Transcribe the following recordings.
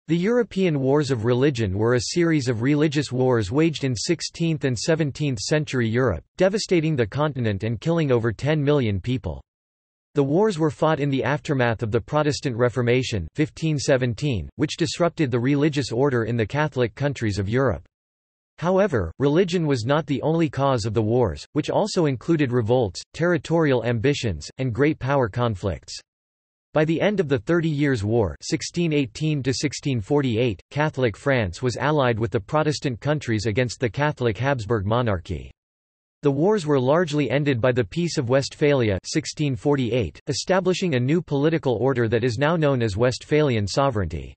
The European Wars of Religion were a series of religious wars waged in 16th and 17th century Europe, devastating the continent and killing over 10 million people. The wars were fought in the aftermath of the Protestant Reformation 1517, which disrupted the religious order in the Catholic countries of Europe. However, religion was not the only cause of the wars, which also included revolts, territorial ambitions, and great power conflicts. By the end of the 30 Years' War 1618–1648, Catholic France was allied with the Protestant countries against the Catholic Habsburg monarchy. The wars were largely ended by the Peace of Westphalia 1648, establishing a new political order that is now known as Westphalian sovereignty.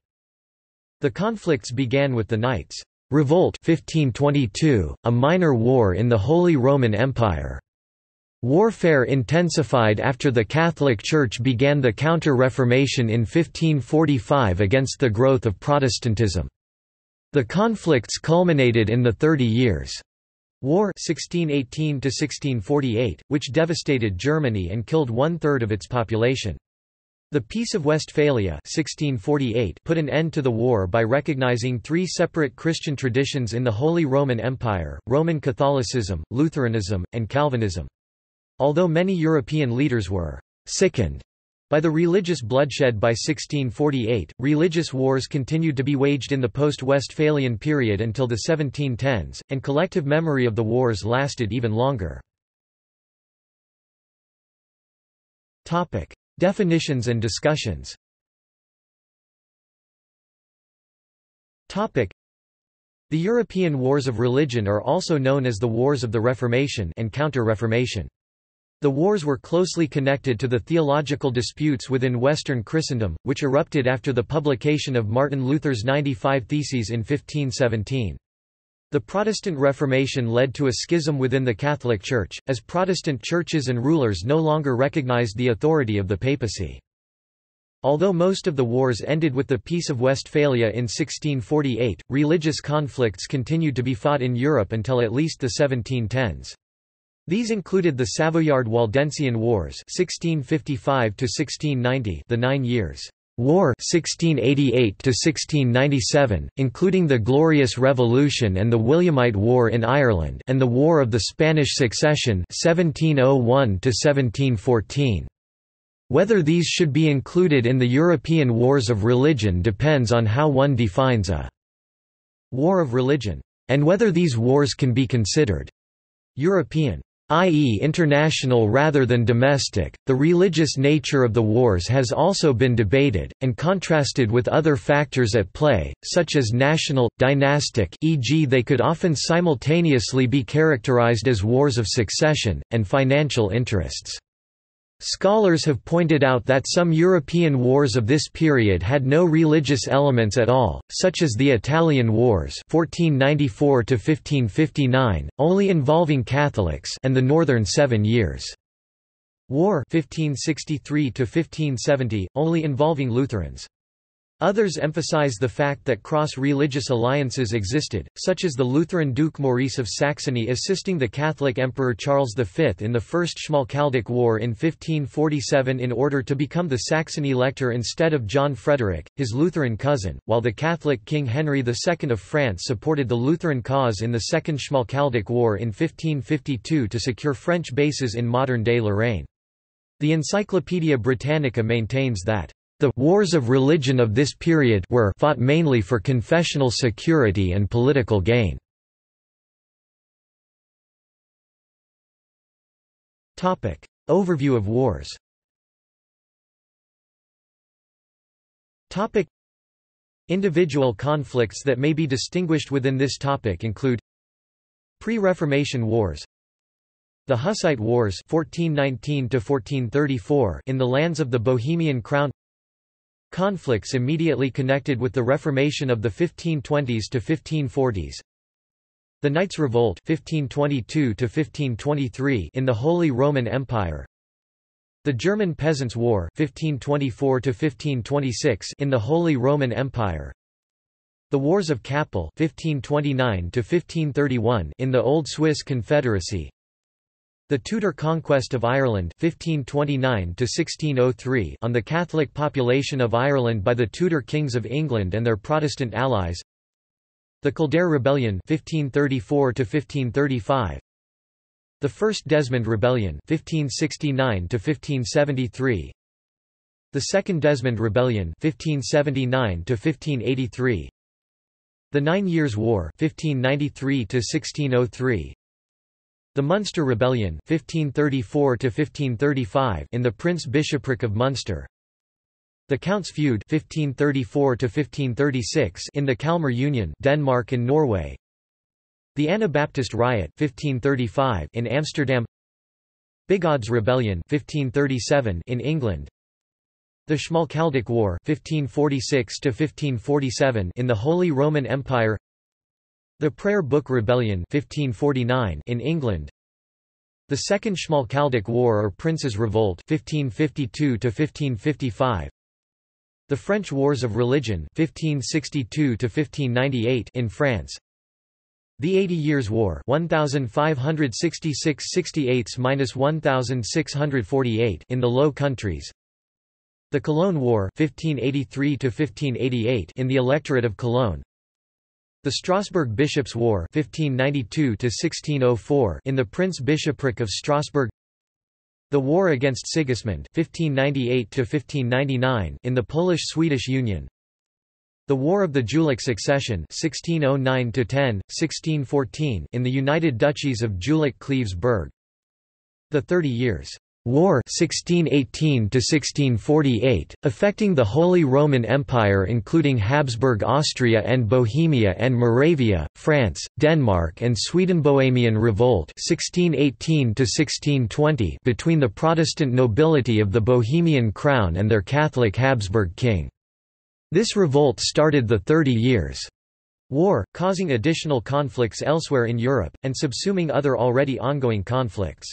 The conflicts began with the Knights' Revolt 1522, a minor war in the Holy Roman Empire. Warfare intensified after the Catholic Church began the Counter-Reformation in 1545 against the growth of Protestantism. The conflicts culminated in the 30 Years' War 1618–1648, which devastated Germany and killed one-third of its population. The Peace of Westphalia 1648 put an end to the war by recognizing three separate Christian traditions in the Holy Roman Empire: Roman Catholicism, Lutheranism, and Calvinism. Although many European leaders were sickened by the religious bloodshed by 1648, religious wars continued to be waged in the post-Westphalian period until the 1710s, and collective memory of the wars lasted even longer. Definitions and discussions. The European Wars of Religion are also known as the Wars of the Reformation and Counter-Reformation. The wars were closely connected to the theological disputes within Western Christendom, which erupted after the publication of Martin Luther's 95 Theses in 1517. The Protestant Reformation led to a schism within the Catholic Church, as Protestant churches and rulers no longer recognized the authority of the papacy. Although most of the wars ended with the Peace of Westphalia in 1648, religious conflicts continued to be fought in Europe until at least the 1710s. These included the Savoyard-Waldensian Wars 1655–1690, the 9 Years' War 1688–1697, including the Glorious Revolution and the Williamite War in Ireland, and the War of the Spanish Succession 1701–1714. Whether these should be included in the European Wars of Religion depends on how one defines a war of religion, and whether these wars can be considered European, i.e. international rather than domestic. The religious nature of the wars has also been debated, and contrasted with other factors at play, such as national, dynastic, e.g. they could often simultaneously be characterized as wars of succession, and financial interests. Scholars have pointed out that some European wars of this period had no religious elements at all, such as the Italian Wars 1494–1559, only involving Catholics, and the Northern 7 Years' War 1563–1570, only involving Lutherans. Others emphasize the fact that cross-religious alliances existed, such as the Lutheran Duke Maurice of Saxony assisting the Catholic Emperor Charles V in the First Schmalkaldic War in 1547 in order to become the Saxon Elector instead of John Frederick, his Lutheran cousin, while the Catholic King Henry II of France supported the Lutheran cause in the Second Schmalkaldic War in 1552 to secure French bases in modern-day Lorraine. The Encyclopaedia Britannica maintains that the wars of religion of this period were fought mainly for confessional security and political gain. Overview of wars. Individual conflicts that may be distinguished within this topic include Pre-Reformation Wars, the Hussite Wars 1419–1434 in the lands of the Bohemian Crown, conflicts immediately connected with the Reformation of the 1520s to 1540s, the Knights' Revolt 1522–1523 in the Holy Roman Empire, the German Peasants' War 1524–1526 in the Holy Roman Empire, the Wars of Kappel 1529–1531 in the Old Swiss Confederacy, The Tudor conquest of Ireland 1529–1603 on the Catholic population of Ireland by the Tudor kings of England and their Protestant allies. The Kildare Rebellion 1534–1535. The First Desmond Rebellion 1569–1573. The Second Desmond Rebellion 1579–1583. The 9 Years' War 1593–1603. The Munster Rebellion 1534–1535 in the Prince-Bishopric of Munster. The Count's Feud 1534–1536 in the Kalmar Union, Denmark and Norway. The Anabaptist Riot 1535 in Amsterdam. Bigod's Rebellion 1537 in England. The Schmalkaldic War 1546–1547 in the Holy Roman Empire. The Prayer Book Rebellion 1549 in England. The Second Schmalkaldic War or Prince's Revolt 1552–1555. The French Wars of Religion 1562–1598 in France. The 80 Years' War 1566–1648 in the Low Countries. The Cologne War 1583–1588 in the Electorate of Cologne. The Strasbourg Bishops' War 1592–1604 in the Prince-Bishopric of Strasbourg. The War against Sigismund 1598–1599 in the Polish-Swedish Union. The War of the Jülich Succession 1609–10, 1614 in the United Duchies of Jülich-Cleves-Berg. The 30 Years' War 1618–1648, affecting the Holy Roman Empire including Habsburg Austria and Bohemia and Moravia, France, Denmark and Sweden. Bohemian Revolt 1618–1620 between the Protestant nobility of the Bohemian crown and their Catholic Habsburg king. This revolt started the 30 Years' War, causing additional conflicts elsewhere in Europe, and subsuming other already ongoing conflicts.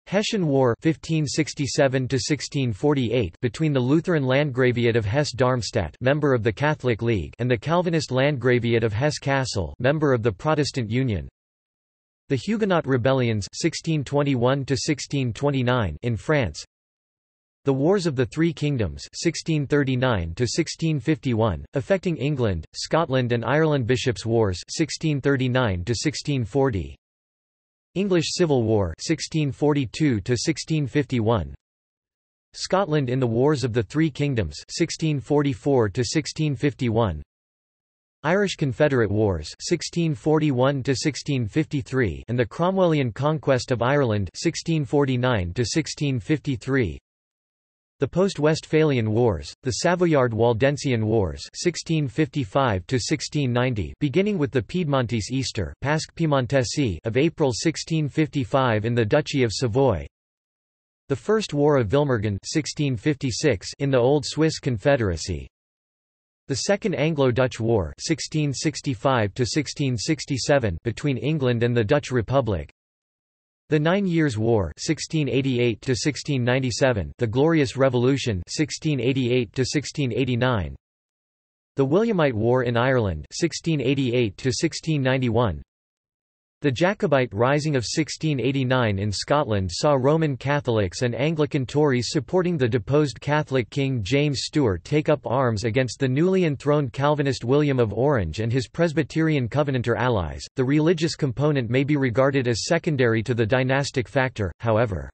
Hessian War 1567–1648 between the Lutheran Landgraviate of Hesse-Darmstadt, member of the Catholic League, and the Calvinist Landgraviate of Hesse-Kassel, member of the Protestant Union. The Huguenot Rebellions 1621–1629 in France. The Wars of the Three Kingdoms 1639–1651, affecting England, Scotland and Ireland. Bishops' Wars 1639–1640. English Civil War 1642–1651. Scotland in the Wars of the Three Kingdoms 1644–1651. Irish Confederate Wars 1641–1653 and the Cromwellian conquest of Ireland 1649–1653. The Post-Westphalian Wars, the Savoyard-Waldensian Wars 1655–1690 beginning with the Piedmontese Easter Pasque Piemontesi of April 1655 in the Duchy of Savoy. The First War of Vilmergen 1656 in the Old Swiss Confederacy. The Second Anglo-Dutch War 1665–1667 between England and the Dutch Republic. The 9 Years' War 1688–1697, the Glorious Revolution 1688–1689. The Williamite War in Ireland 1688–1691. The Jacobite Rising of 1689 in Scotland saw Roman Catholics and Anglican Tories supporting the deposed Catholic King James Stewart take up arms against the newly enthroned Calvinist William of Orange and his Presbyterian Covenanter allies. The religious component may be regarded as secondary to the dynastic factor, however.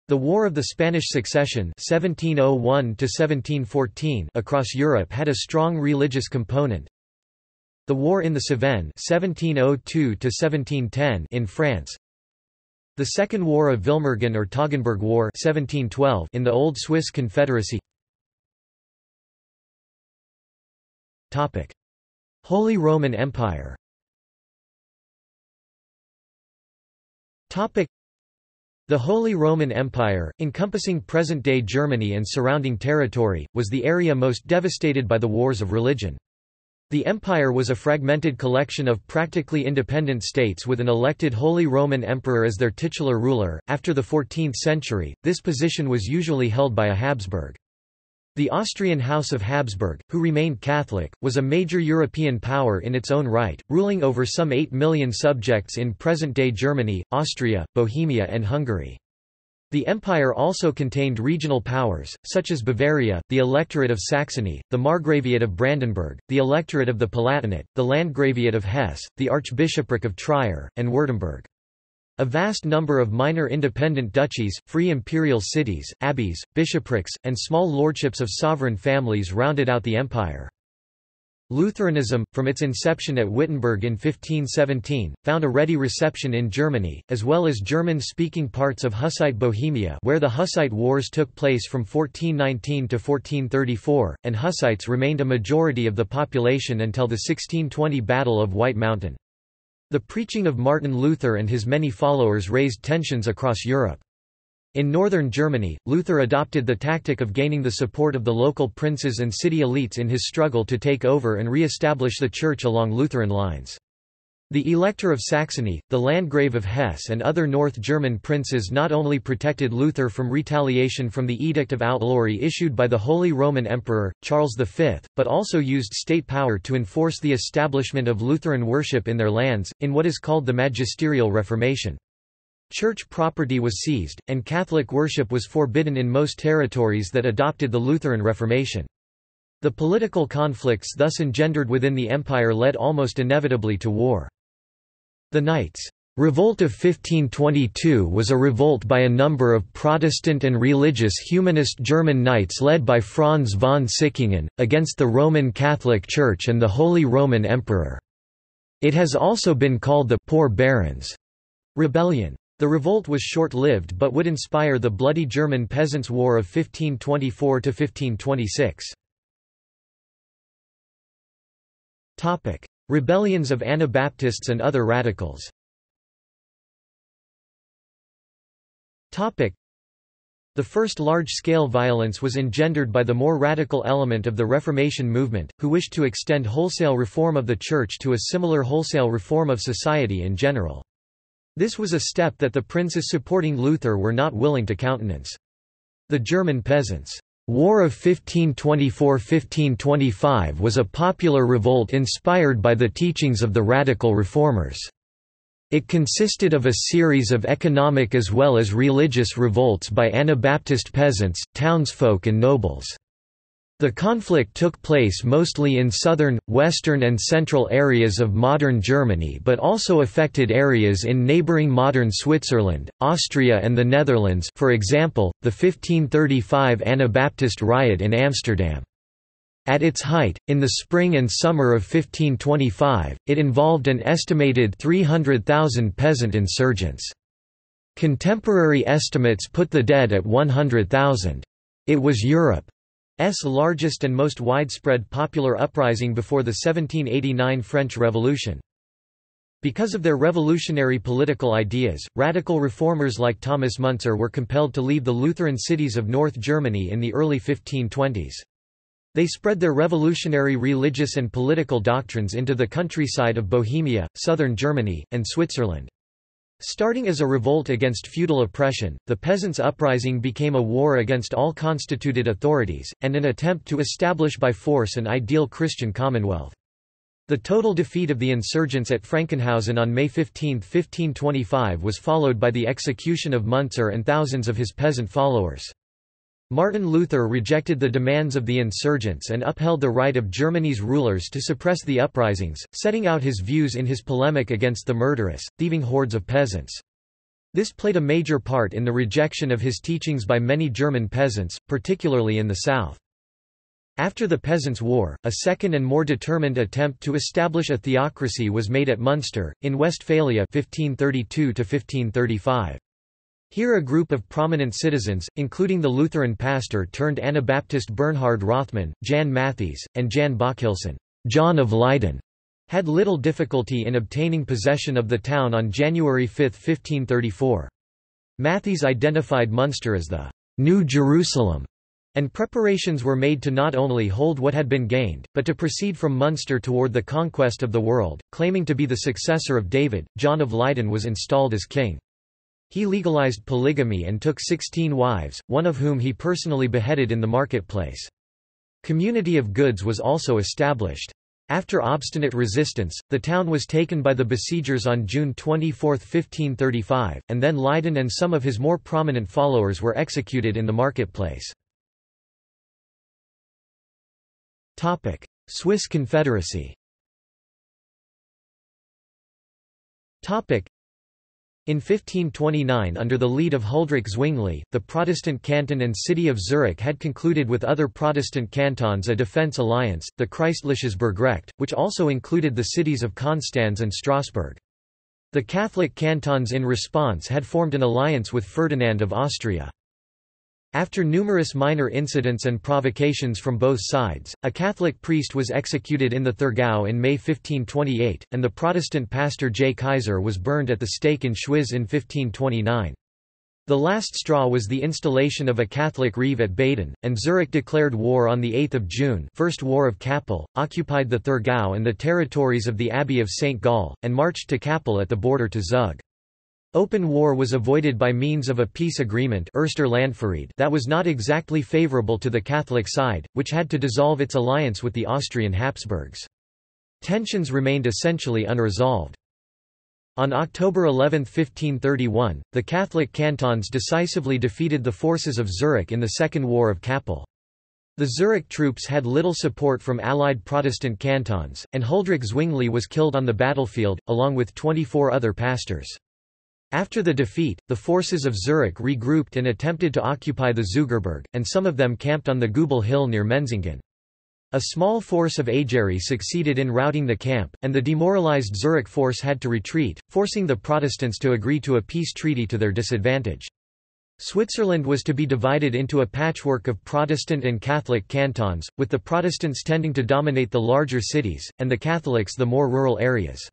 The War of the Spanish Succession 1701–1714 across Europe had a strong religious component. The War in the Cevennes 1702–1710 in France. The Second War of Vilmergen or Toggenburg War 1712 in the Old Swiss Confederacy. Topic: Holy Roman Empire. Topic: The Holy Roman Empire, encompassing present-day Germany and surrounding territory, was the area most devastated by the wars of religion. The empire was a fragmented collection of practically independent states with an elected Holy Roman Emperor as their titular ruler. After the 14th century, this position was usually held by a Habsburg. The Austrian House of Habsburg, who remained Catholic, was a major European power in its own right, ruling over some 8 million subjects in present-day Germany, Austria, Bohemia and Hungary. The empire also contained regional powers, such as Bavaria, the Electorate of Saxony, the Margraviate of Brandenburg, the Electorate of the Palatinate, the Landgraviate of Hesse, the Archbishopric of Trier, and Württemberg. A vast number of minor independent duchies, free imperial cities, abbeys, bishoprics, and small lordships of sovereign families rounded out the empire. Lutheranism, from its inception at Wittenberg in 1517, found a ready reception in Germany, as well as German-speaking parts of Hussite Bohemia where the Hussite Wars took place from 1419 to 1434, and Hussites remained a majority of the population until the 1620 Battle of White Mountain. The preaching of Martin Luther and his many followers raised tensions across Europe. In northern Germany, Luther adopted the tactic of gaining the support of the local princes and city elites in his struggle to take over and re-establish the Church along Lutheran lines. The Elector of Saxony, the Landgrave of Hesse and other North German princes not only protected Luther from retaliation from the Edict of Outlawry issued by the Holy Roman Emperor, Charles V, but also used state power to enforce the establishment of Lutheran worship in their lands, in what is called the Magisterial Reformation. Church property was seized, and Catholic worship was forbidden in most territories that adopted the Lutheran Reformation. The political conflicts thus engendered within the empire led almost inevitably to war. The Knights' Revolt of 1522 was a revolt by a number of Protestant and religious humanist German knights led by Franz von Sickingen, against the Roman Catholic Church and the Holy Roman Emperor. It has also been called the Poor Barons' Rebellion. The revolt was short-lived but would inspire the bloody German Peasants' War of 1524–1526. Rebellions of Anabaptists and other radicals. The first large-scale violence was engendered by the more radical element of the Reformation movement, who wished to extend wholesale reform of the Church to a similar wholesale reform of society in general. This was a step that the princes supporting Luther were not willing to countenance. The German Peasants' War of 1524–1525 was a popular revolt inspired by the teachings of the radical reformers. It consisted of a series of economic as well as religious revolts by Anabaptist peasants, townsfolk and nobles. The conflict took place mostly in southern, western and central areas of modern Germany but also affected areas in neighboring modern Switzerland, Austria and the Netherlands, for example, the 1535 Anabaptist riot in Amsterdam. At its height, in the spring and summer of 1525, it involved an estimated 300,000 peasant insurgents. Contemporary estimates put the dead at 100,000. It was Europe's largest and most widespread popular uprising before the 1789 French Revolution. Because of their revolutionary political ideas, radical reformers like Thomas Müntzer were compelled to leave the Lutheran cities of North Germany in the early 1520s. They spread their revolutionary religious and political doctrines into the countryside of Bohemia, southern Germany, and Switzerland. Starting as a revolt against feudal oppression, the peasants' uprising became a war against all constituted authorities, and an attempt to establish by force an ideal Christian commonwealth. The total defeat of the insurgents at Frankenhausen on May 15, 1525 was followed by the execution of Müntzer and thousands of his peasant followers. Martin Luther rejected the demands of the insurgents and upheld the right of Germany's rulers to suppress the uprisings, setting out his views in his polemic against the murderous, thieving hordes of peasants. This played a major part in the rejection of his teachings by many German peasants, particularly in the south. After the Peasants' War, a second and more determined attempt to establish a theocracy was made at Münster, in Westphalia 1532–1535. Here a group of prominent citizens, including the Lutheran pastor turned Anabaptist Bernhard Rothmann, Jan Matthys, and Jan Bockhilsen, John of Leyden, had little difficulty in obtaining possession of the town on January 5, 1534. Matthys identified Münster as the New Jerusalem, and preparations were made to not only hold what had been gained, but to proceed from Münster toward the conquest of the world. Claiming to be the successor of David, John of Leyden was installed as king. He legalized polygamy and took 16 wives, one of whom he personally beheaded in the marketplace. Community of goods was also established. After obstinate resistance, the town was taken by the besiegers on June 24, 1535, and then Leiden and some of his more prominent followers were executed in the marketplace. Swiss Confederacy. In 1529, under the lead of Huldrych Zwingli, the Protestant canton and city of Zurich had concluded with other Protestant cantons a defence alliance, the Christliches Burgrecht, which also included the cities of Konstanz and Strasbourg. The Catholic cantons in response had formed an alliance with Ferdinand of Austria. After numerous minor incidents and provocations from both sides, a Catholic priest was executed in the Thurgau in May 1528, and the Protestant pastor J. Kaiser was burned at the stake in Schwyz in 1529. The last straw was the installation of a Catholic reeve at Baden, and Zurich declared war on 8 June, First War of Kappel, occupied the Thurgau and the territories of the Abbey of St. Gall, and marched to Kappel at the border to Zug. Open war was avoided by means of a peace agreement that was not exactly favourable to the Catholic side, which had to dissolve its alliance with the Austrian Habsburgs. Tensions remained essentially unresolved. On October 11, 1531, the Catholic cantons decisively defeated the forces of Zurich in the Second War of Kappel. The Zurich troops had little support from allied Protestant cantons, and Huldrych Zwingli was killed on the battlefield, along with 24 other pastors. After the defeat, the forces of Zurich regrouped and attempted to occupy the Zugerberg, and some of them camped on the Goebel Hill near Menzingen. A small force of Ageri succeeded in routing the camp, and the demoralized Zurich force had to retreat, forcing the Protestants to agree to a peace treaty to their disadvantage. Switzerland was to be divided into a patchwork of Protestant and Catholic cantons, with the Protestants tending to dominate the larger cities, and the Catholics the more rural areas.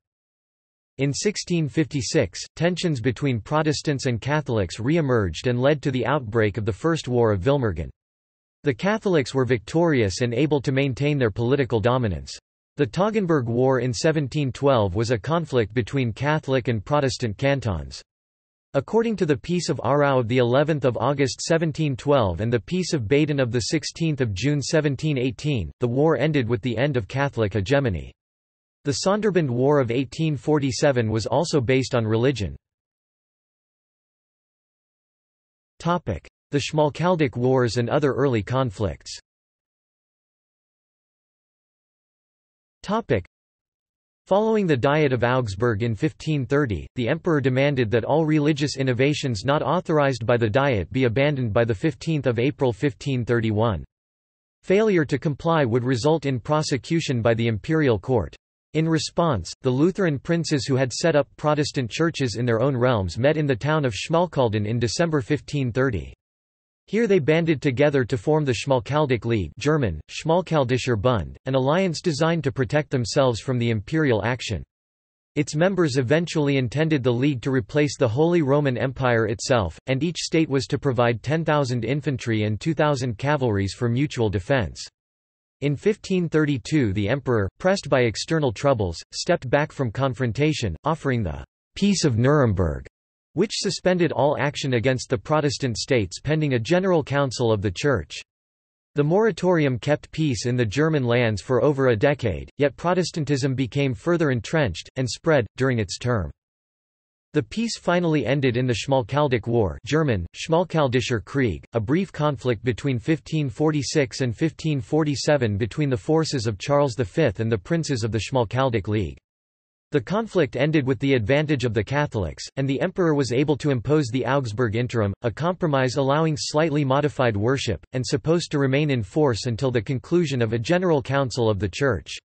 In 1656, tensions between Protestants and Catholics re-emerged and led to the outbreak of the First War of Vilmergen. The Catholics were victorious and able to maintain their political dominance. The Toggenburg War in 1712 was a conflict between Catholic and Protestant cantons. According to the Peace of Aarau of the 11th of August 1712 and the Peace of Baden of the 16th of June 1718, the war ended with the end of Catholic hegemony. The Sonderbund War of 1847 was also based on religion. The Schmalkaldic Wars and other early conflicts. Following the Diet of Augsburg in 1530, the emperor demanded that all religious innovations not authorized by the Diet be abandoned by 15 April 1531. Failure to comply would result in prosecution by the imperial court. In response, the Lutheran princes who had set up Protestant churches in their own realms met in the town of Schmalkalden in December 1530. Here they banded together to form the Schmalkaldic League, German, Schmalkaldischer Bund, an alliance designed to protect themselves from the imperial action. Its members eventually intended the League to replace the Holy Roman Empire itself, and each state was to provide 10,000 infantry and 2,000 cavalries for mutual defense. In 1532 the emperor, pressed by external troubles, stepped back from confrontation, offering the Peace of Nuremberg, which suspended all action against the Protestant states pending a general council of the Church. The moratorium kept peace in the German lands for over a decade, yet Protestantism became further entrenched, and spread, during its term. The peace finally ended in the Schmalkaldic War, German, Schmalkaldischer Krieg, a brief conflict between 1546 and 1547 between the forces of Charles V and the princes of the Schmalkaldic League. The conflict ended with the advantage of the Catholics, and the emperor was able to impose the Augsburg Interim, a compromise allowing slightly modified worship, and supposed to remain in force until the conclusion of a general council of the Church.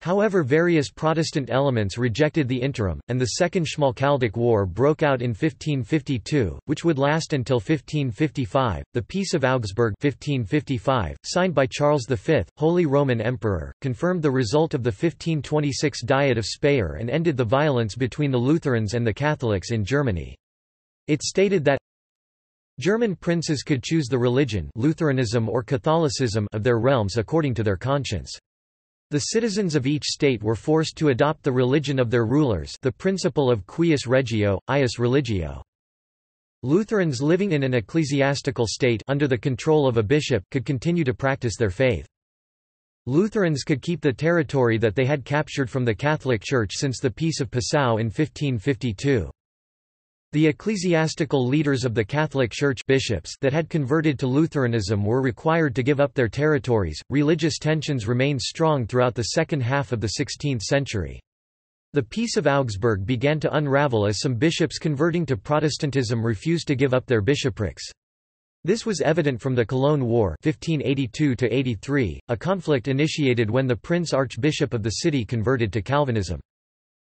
However, various Protestant elements rejected the interim, and the Second Schmalkaldic War broke out in 1552, which would last until 1555. The Peace of Augsburg 1555, signed by Charles V, Holy Roman Emperor, confirmed the result of the 1526 Diet of Speyer and ended the violence between the Lutherans and the Catholics in Germany. It stated that German princes could choose the religion, Lutheranism or Catholicism, of their realms according to their conscience. The citizens of each state were forced to adopt the religion of their rulers, the principle of cuius regio, ius religio. Lutherans living in an ecclesiastical state under the control of a bishop could continue to practice their faith. Lutherans could keep the territory that they had captured from the Catholic Church since the Peace of Passau in 1552. The ecclesiastical leaders of the Catholic Church bishops that had converted to Lutheranism were required to give up their territories. Religious tensions remained strong throughout the second half of the 16th century. The Peace of Augsburg began to unravel as some bishops converting to Protestantism refused to give up their bishoprics. This was evident from the Cologne War 1582–83, a conflict initiated when the Prince Archbishop of the city converted to Calvinism.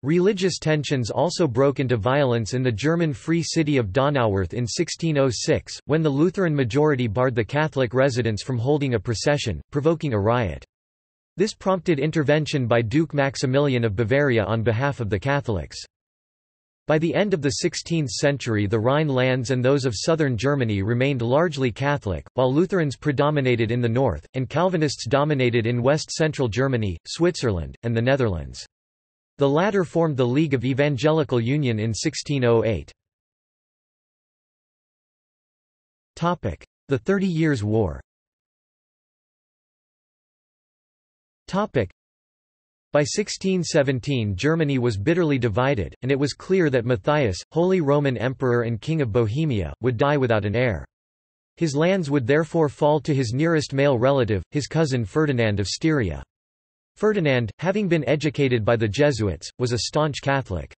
Religious tensions also broke into violence in the German Free City of Donauwörth in 1606, when the Lutheran majority barred the Catholic residents from holding a procession, provoking a riot. This prompted intervention by Duke Maximilian of Bavaria on behalf of the Catholics. By the end of the 16th century, the Rhine lands and those of southern Germany remained largely Catholic, while Lutherans predominated in the north, and Calvinists dominated in west-central Germany, Switzerland, and the Netherlands. The latter formed the League of Evangelical Union in 1608. The 30 Years' War. By 1617 Germany was bitterly divided, and it was clear that Matthias, Holy Roman Emperor and King of Bohemia, would die without an heir. His lands would therefore fall to his nearest male relative, his cousin Ferdinand of Styria. Ferdinand, having been educated by the Jesuits, was a staunch Catholic.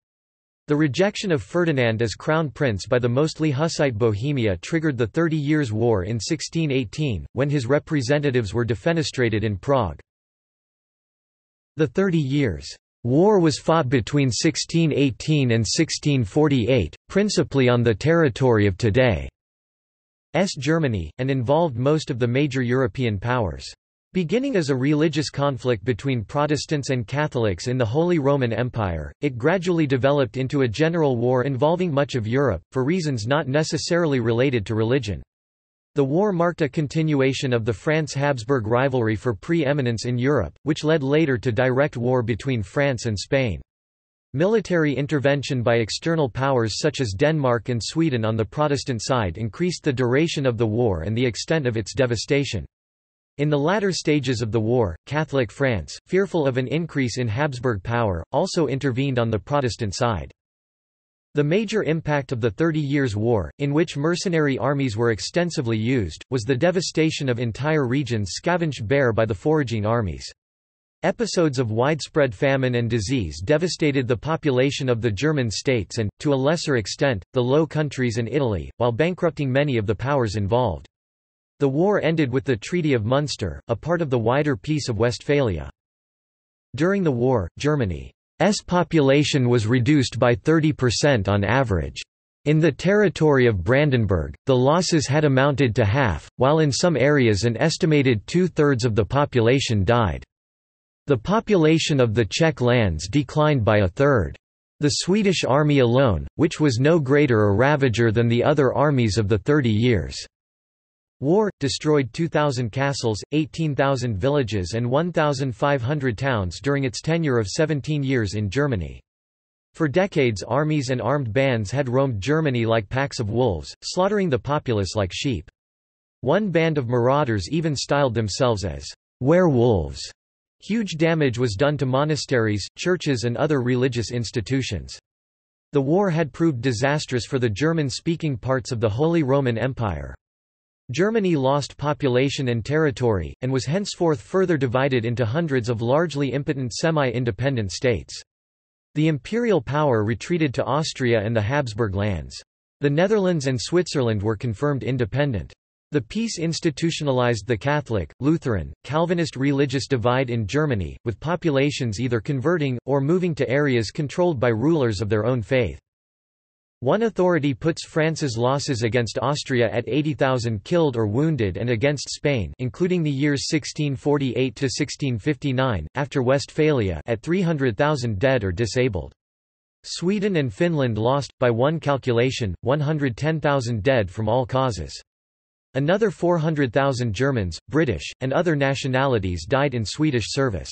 The rejection of Ferdinand as crown prince by the mostly Hussite Bohemia triggered the 30 Years' War in 1618, when his representatives were defenestrated in Prague. The 30 Years' War was fought between 1618 and 1648, principally on the territory of today's Germany, and involved most of the major European powers. Beginning as a religious conflict between Protestants and Catholics in the Holy Roman Empire, it gradually developed into a general war involving much of Europe, for reasons not necessarily related to religion. The war marked a continuation of the France-Habsburg rivalry for pre-eminence in Europe, which led later to direct war between France and Spain. Military intervention by external powers such as Denmark and Sweden on the Protestant side increased the duration of the war and the extent of its devastation. In the latter stages of the war, Catholic France, fearful of an increase in Habsburg power, also intervened on the Protestant side. The major impact of the 30 Years' War, in which mercenary armies were extensively used, was the devastation of entire regions scavenged bare by the foraging armies. Episodes of widespread famine and disease devastated the population of the German states and, to a lesser extent, the Low Countries and Italy, while bankrupting many of the powers involved. The war ended with the Treaty of Munster, a part of the wider Peace of Westphalia. During the war, Germany's population was reduced by 30% on average. In the territory of Brandenburg, the losses had amounted to half, while in some areas an estimated two-thirds of the population died. The population of the Czech lands declined by a third. The Swedish army alone, which was no greater a ravager than the other armies of the 30 Years' War, destroyed 2,000 castles, 18,000 villages and 1,500 towns during its tenure of 17 years in Germany. For decades armies and armed bands had roamed Germany like packs of wolves, slaughtering the populace like sheep. One band of marauders even styled themselves as werewolves. Huge damage was done to monasteries, churches and other religious institutions. The war had proved disastrous for the German-speaking parts of the Holy Roman Empire. Germany lost population and territory, and was henceforth further divided into hundreds of largely impotent semi-independent states. The imperial power retreated to Austria and the Habsburg lands. The Netherlands and Switzerland were confirmed independent. The peace institutionalized the Catholic, Lutheran, Calvinist religious divide in Germany, with populations either converting, or moving to areas controlled by rulers of their own faith. One authority puts France's losses against Austria at 80,000 killed or wounded and against Spain, including the years 1648 to 1659, after Westphalia, at 300,000 dead or disabled. Sweden and Finland lost, by one calculation, 110,000 dead from all causes. Another 400,000 Germans, British, and other nationalities died in Swedish service.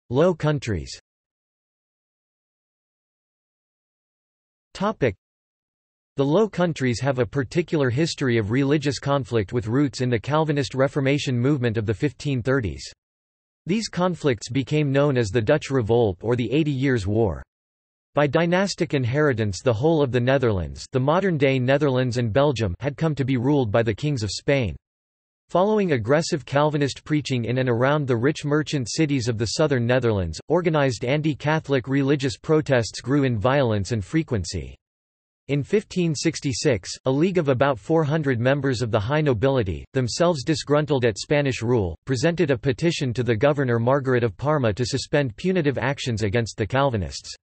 Low Countries. The Low Countries have a particular history of religious conflict with roots in the Calvinist Reformation movement of the 1530s. These conflicts became known as the Dutch Revolt or the 80 Years' War. By dynastic inheritance, the whole of the Netherlands, the modern-day Netherlands and Belgium, had come to be ruled by the kings of Spain. Following aggressive Calvinist preaching in and around the rich merchant cities of the southern Netherlands, organized anti-Catholic religious protests grew in violence and frequency. In 1566, a league of about 400 members of the high nobility, themselves disgruntled at Spanish rule, presented a petition to the governor Margaret of Parma to suspend punitive actions against the Calvinists.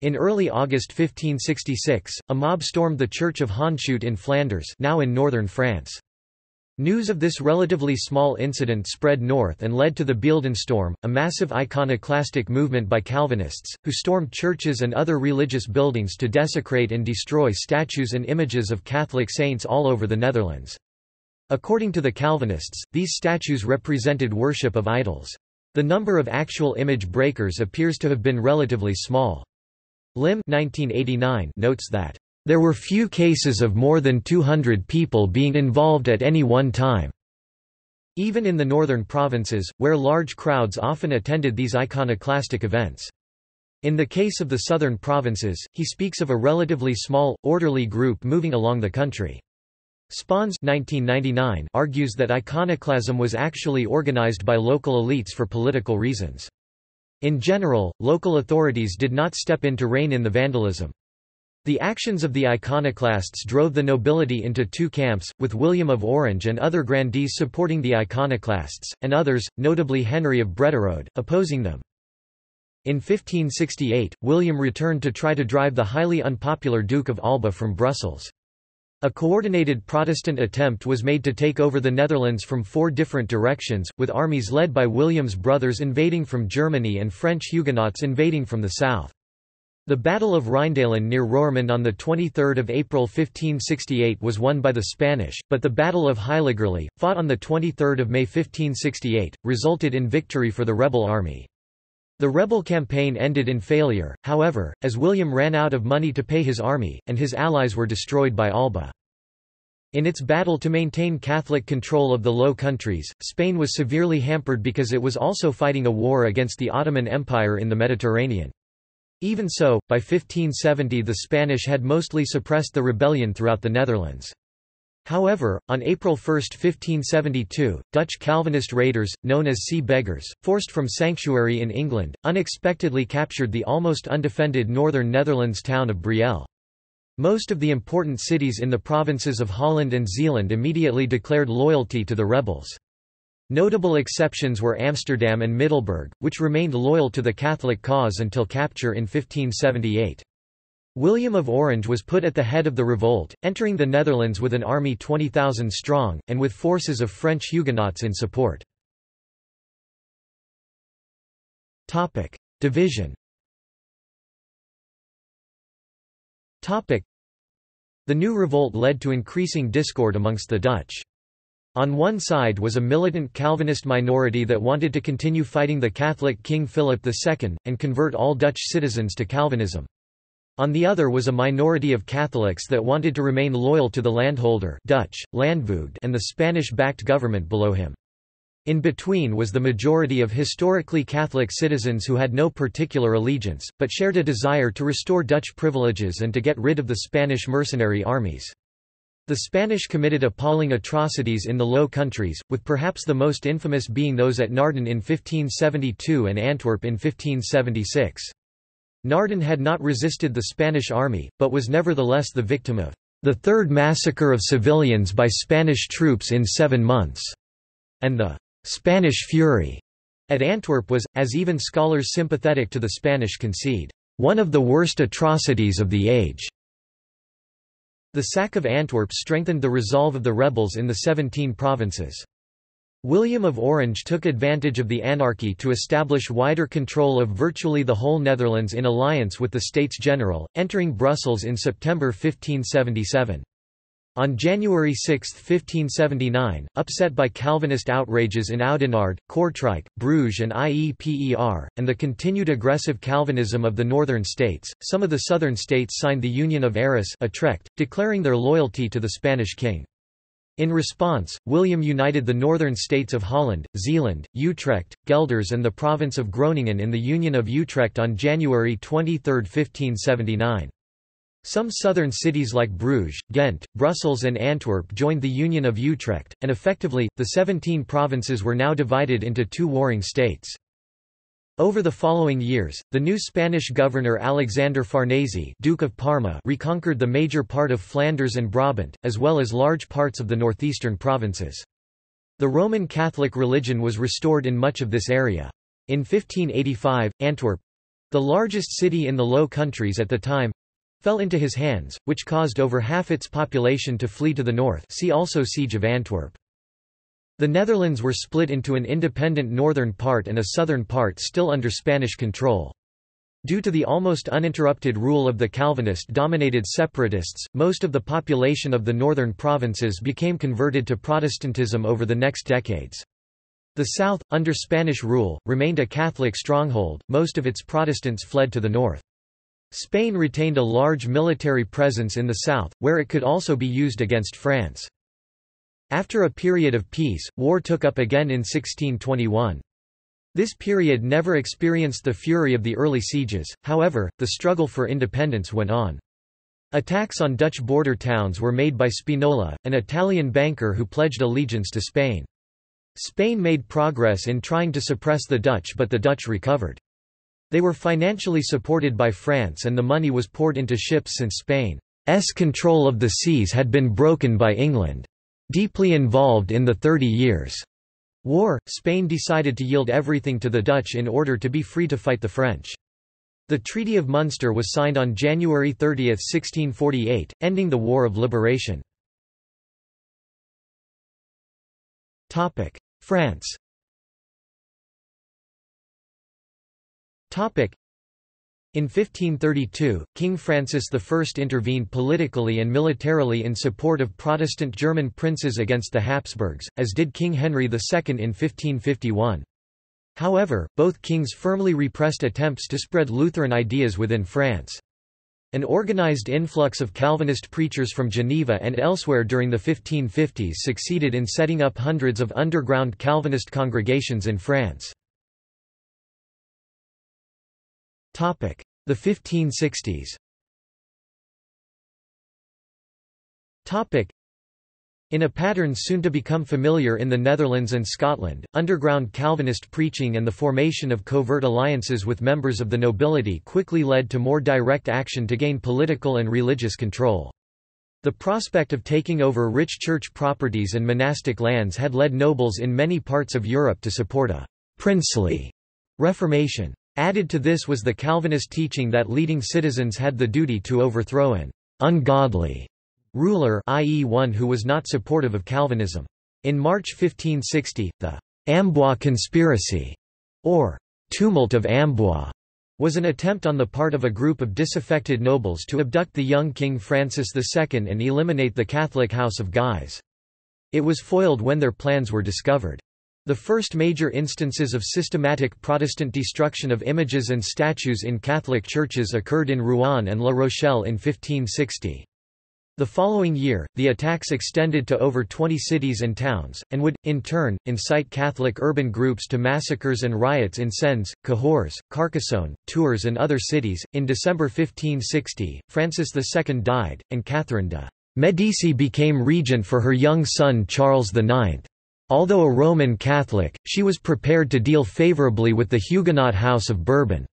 In early August 1566, a mob stormed the church of Honshoot in Flanders, now in northern France. News of this relatively small incident spread north and led to the Beeldenstorm, a massive iconoclastic movement by Calvinists, who stormed churches and other religious buildings to desecrate and destroy statues and images of Catholic saints all over the Netherlands. According to the Calvinists, these statues represented worship of idols. The number of actual image breakers appears to have been relatively small. Lim 1989 notes that there were few cases of more than 200 people being involved at any one time. Even in the northern provinces, where large crowds often attended these iconoclastic events. In the case of the southern provinces, he speaks of a relatively small, orderly group moving along the country. Spons 1999 argues that iconoclasm was actually organized by local elites for political reasons. In general, local authorities did not step in to rein in the vandalism. The actions of the iconoclasts drove the nobility into two camps, with William of Orange and other grandees supporting the iconoclasts, and others, notably Henry of Brederode, opposing them. In 1568, William returned to try to drive the highly unpopular Duke of Alba from Brussels. A coordinated Protestant attempt was made to take over the Netherlands from four different directions, with armies led by William's brothers invading from Germany and French Huguenots invading from the south. The Battle of Rheindaelen near Roermond on 23 April 1568 was won by the Spanish, but the Battle of Heiligerlee, fought on 23 May 1568, resulted in victory for the rebel army. The rebel campaign ended in failure, however, as William ran out of money to pay his army, and his allies were destroyed by Alba. In its battle to maintain Catholic control of the Low Countries, Spain was severely hampered because it was also fighting a war against the Ottoman Empire in the Mediterranean. Even so, by 1570 the Spanish had mostly suppressed the rebellion throughout the Netherlands. However, on April 1, 1572, Dutch Calvinist raiders, known as sea beggars, forced from sanctuary in England, unexpectedly captured the almost undefended northern Netherlands town of Brielle. Most of the important cities in the provinces of Holland and Zeeland immediately declared loyalty to the rebels. Notable exceptions were Amsterdam and Middelburg, which remained loyal to the Catholic cause until capture in 1578. William of Orange was put at the head of the revolt, entering the Netherlands with an army 20,000 strong, and with forces of French Huguenots in support. Division. The new revolt led to increasing discord amongst the Dutch. On one side was a militant Calvinist minority that wanted to continue fighting the Catholic King Philip II, and convert all Dutch citizens to Calvinism. On the other was a minority of Catholics that wanted to remain loyal to the landholder Dutch, Landvoogd, and the Spanish-backed government below him. In between was the majority of historically Catholic citizens who had no particular allegiance, but shared a desire to restore Dutch privileges and to get rid of the Spanish mercenary armies. The Spanish committed appalling atrocities in the Low Countries, with perhaps the most infamous being those at Naarden in 1572 and Antwerp in 1576. Naarden had not resisted the Spanish army, but was nevertheless the victim of the third massacre of civilians by Spanish troops in 7 months, and the Spanish Fury at Antwerp was, as even scholars sympathetic to the Spanish concede, one of the worst atrocities of the age. The sack of Antwerp strengthened the resolve of the rebels in the 17 provinces. William of Orange took advantage of the anarchy to establish wider control of virtually the whole Netherlands in alliance with the States General, entering Brussels in September 1577. On January 6, 1579, upset by Calvinist outrages in Oudenaarde, Kortrijk, Bruges and Ieper, and the continued aggressive Calvinism of the northern states, some of the southern states signed the Union of Arras, Utrecht, declaring their loyalty to the Spanish king. In response, William united the northern states of Holland, Zeeland, Utrecht, Gelders and the province of Groningen in the Union of Utrecht on January 23, 1579. Some southern cities like Bruges, Ghent, Brussels and Antwerp joined the Union of Utrecht, and effectively, the 17 provinces were now divided into two warring states. Over the following years, the new Spanish governor Alexander Farnese, Duke of Parma, reconquered the major part of Flanders and Brabant, as well as large parts of the northeastern provinces. The Roman Catholic religion was restored in much of this area. In 1585, Antwerp—the largest city in the Low Countries at the time, fell into his hands, which caused over half its population to flee to the north. See also Siege of Antwerp. The Netherlands were split into an independent northern part and a southern part still under Spanish control. Due to the almost uninterrupted rule of the Calvinist-dominated separatists, most of the population of the northern provinces became converted to Protestantism over the next decades. The south, under Spanish rule, remained a Catholic stronghold, most of its Protestants fled to the north. Spain retained a large military presence in the south, where it could also be used against France. After a period of peace, war took up again in 1621. This period never experienced the fury of the early sieges, however, the struggle for independence went on. Attacks on Dutch border towns were made by Spinola, an Italian banker who pledged allegiance to Spain. Spain made progress in trying to suppress the Dutch, but the Dutch recovered. They were financially supported by France and the money was poured into ships since Spain's control of the seas had been broken by England. Deeply involved in the 30 Years' War, Spain decided to yield everything to the Dutch in order to be free to fight the French. The Treaty of Munster was signed on January 30, 1648, ending the War of Liberation. France. In 1532, King Francis I intervened politically and militarily in support of Protestant German princes against the Habsburgs, as did King Henry II in 1551. However, both kings firmly repressed attempts to spread Lutheran ideas within France. An organized influx of Calvinist preachers from Geneva and elsewhere during the 1550s succeeded in setting up hundreds of underground Calvinist congregations in France. The 1560s. In a pattern soon to become familiar in the Netherlands and Scotland, underground Calvinist preaching and the formation of covert alliances with members of the nobility quickly led to more direct action to gain political and religious control. The prospect of taking over rich church properties and monastic lands had led nobles in many parts of Europe to support a princely Reformation. Added to this was the Calvinist teaching that leading citizens had the duty to overthrow an ungodly ruler, i.e. one who was not supportive of Calvinism. In March 1560, the Amboise Conspiracy, or Tumult of Amboise, was an attempt on the part of a group of disaffected nobles to abduct the young King Francis II and eliminate the Catholic House of Guise. It was foiled when their plans were discovered. The first major instances of systematic Protestant destruction of images and statues in Catholic churches occurred in Rouen and La Rochelle in 1560. The following year, the attacks extended to over 20 cities and towns, and would, in turn, incite Catholic urban groups to massacres and riots in Sens, Cahors, Carcassonne, Tours, and other cities. In December 1560, Francis II died, and Catherine de' Medici became regent for her young son Charles IX. Although a Roman Catholic, she was prepared to deal favorably with the Huguenot House of Bourbon.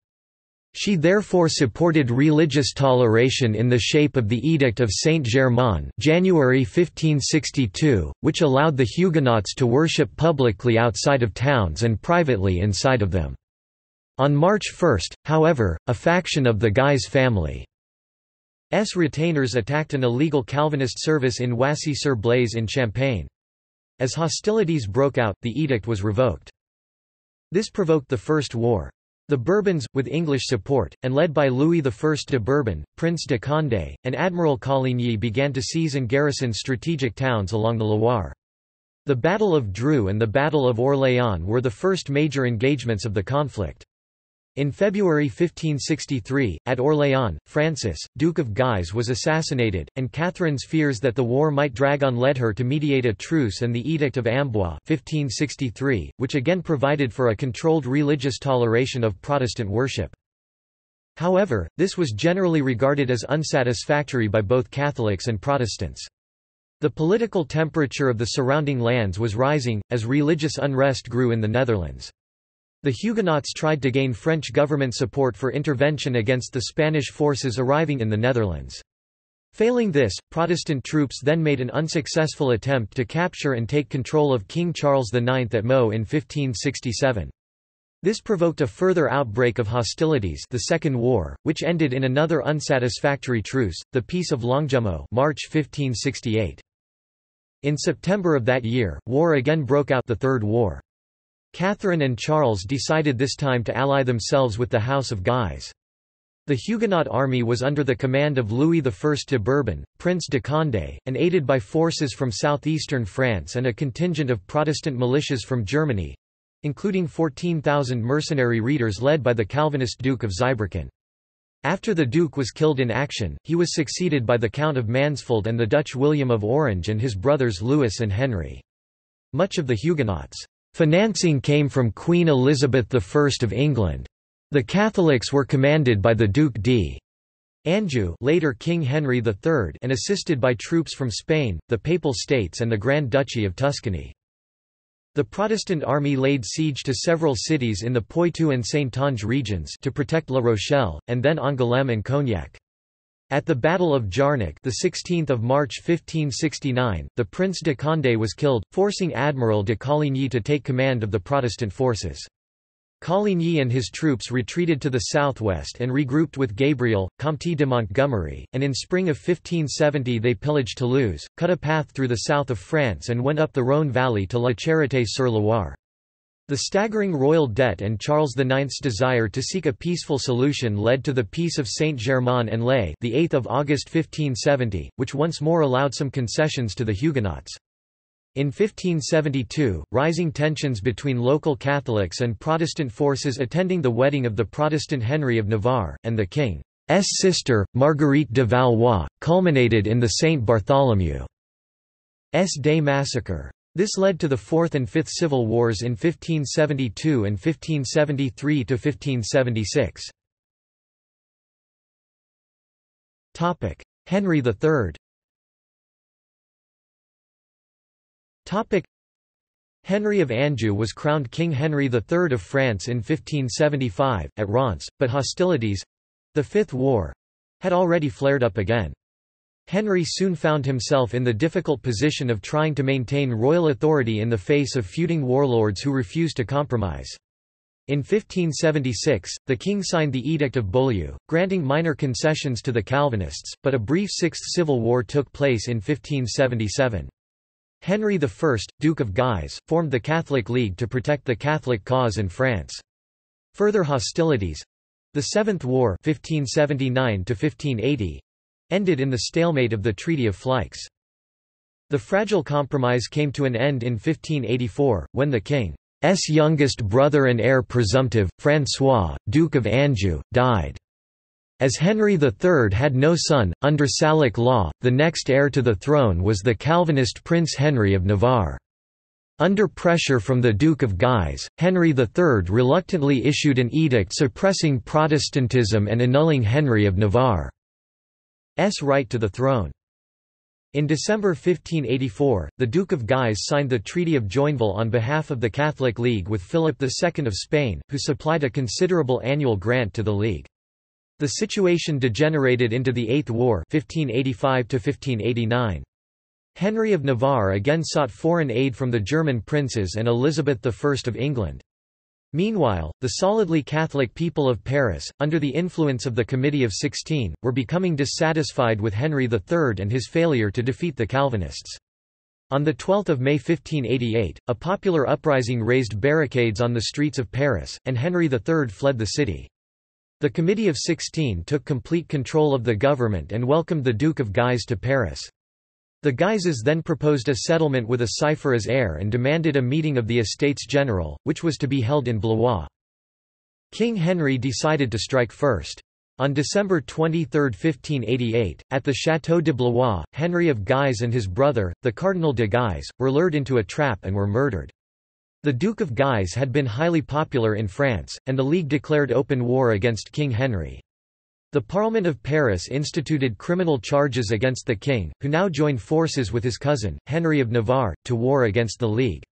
She therefore supported religious toleration in the shape of the Edict of Saint-Germain, January 1562, which allowed the Huguenots to worship publicly outside of towns and privately inside of them. On March 1, however, a faction of the Guise family's retainers attacked an illegal Calvinist service in Oisy-sur-Blaise in Champagne. As hostilities broke out, the edict was revoked. This provoked the First War. The Bourbons, with English support, and led by Louis I de Bourbon, Prince de Condé, and Admiral Coligny began to seize and garrison strategic towns along the Loire. The Battle of Dreux and the Battle of Orléans were the first major engagements of the conflict. In February 1563, at Orléans, Francis, Duke of Guise was assassinated, and Catherine's fears that the war might drag on led her to mediate a truce and the Edict of Amboise 1563, which again provided for a controlled religious toleration of Protestant worship. However, this was generally regarded as unsatisfactory by both Catholics and Protestants. The political temperature of the surrounding lands was rising, as religious unrest grew in the Netherlands. The Huguenots tried to gain French government support for intervention against the Spanish forces arriving in the Netherlands. Failing this, Protestant troops then made an unsuccessful attempt to capture and take control of King Charles IX at Meaux in 1567. This provoked a further outbreak of hostilities, the Second War, which ended in another unsatisfactory truce, the Peace of Longjumeau, March 1568. In September of that year, war again broke out, the Third War. Catherine and Charles decided this time to ally themselves with the House of Guise. The Huguenot army was under the command of Louis I de Bourbon, Prince de Condé, and aided by forces from southeastern France and a contingent of Protestant militias from Germany—including 14,000 mercenary reiters led by the Calvinist Duke of Zweibrücken. After the Duke was killed in action, he was succeeded by the Count of Mansfeld and the Dutch William of Orange and his brothers Louis and Henry. Much of the Huguenots' financing came from Queen Elizabeth I of England. The Catholics were commanded by the Duc d'Anjou, later King Henry III, and assisted by troops from Spain, the Papal States and the Grand Duchy of Tuscany. The Protestant army laid siege to several cities in the Poitou and Saintonge regions to protect La Rochelle, and then Angoulême and Cognac. At the Battle of Jarnac, the 16th of March 1569, the Prince de Condé was killed, forcing Admiral de Coligny to take command of the Protestant forces. Coligny and his troops retreated to the southwest and regrouped with Gabriel, Comte de Montgomery, and in spring of 1570 they pillaged Toulouse, cut a path through the south of France and went up the Rhône valley to La Charité-sur-Loire. The staggering royal debt and Charles IX's desire to seek a peaceful solution led to the Peace of Saint-Germain-en-Laye, the 8th of August 1570, which once more allowed some concessions to the Huguenots. In 1572, rising tensions between local Catholics and Protestant forces attending the wedding of the Protestant Henry of Navarre, and the king's sister, Marguerite de Valois, culminated in the Saint Bartholomew's Day massacre. This led to the Fourth and Fifth Civil Wars in 1572 and 1573–1576. Henry III. Henry of Anjou was crowned King Henry III of France in 1575, at Reims, but hostilities—the Fifth War—had already flared up again. Henry soon found himself in the difficult position of trying to maintain royal authority in the face of feuding warlords who refused to compromise. In 1576, the king signed the Edict of Beaulieu, granting minor concessions to the Calvinists, but a brief Sixth Civil War took place in 1577. Henry I, Duke of Guise, formed the Catholic League to protect the Catholic cause in France. Further hostilities—the Seventh War 1579–1580, ended in the stalemate of the Treaty of Fleix. The fragile compromise came to an end in 1584, when the king's youngest brother and heir presumptive, François, Duke of Anjou, died. As Henry III had no son, under Salic law, the next heir to the throne was the Calvinist Prince Henry of Navarre. Under pressure from the Duke of Guise, Henry III reluctantly issued an edict suppressing Protestantism and annulling Henry of Navarre's right to the throne. In December 1584, the Duke of Guise signed the Treaty of Joinville on behalf of the Catholic League with Philip II of Spain, who supplied a considerable annual grant to the League. The situation degenerated into the Eighth War 1585–1589. Henry of Navarre again sought foreign aid from the German princes and Elizabeth I of England. Meanwhile, the solidly Catholic people of Paris, under the influence of the Committee of 16, were becoming dissatisfied with Henry III and his failure to defeat the Calvinists. On 12 May 1588, a popular uprising raised barricades on the streets of Paris, and Henry III fled the city. The Committee of 16 took complete control of the government and welcomed the Duke of Guise to Paris. The Guises then proposed a settlement with a cipher as heir and demanded a meeting of the Estates General, which was to be held in Blois. King Henry decided to strike first. On December 23, 1588, at the Château de Blois, Henry of Guise and his brother, the Cardinal de Guise, were lured into a trap and were murdered. The Duke of Guise had been highly popular in France, and the League declared open war against King Henry. The Parliament of Paris instituted criminal charges against the king, who now joined forces with his cousin, Henry of Navarre, to war against the League.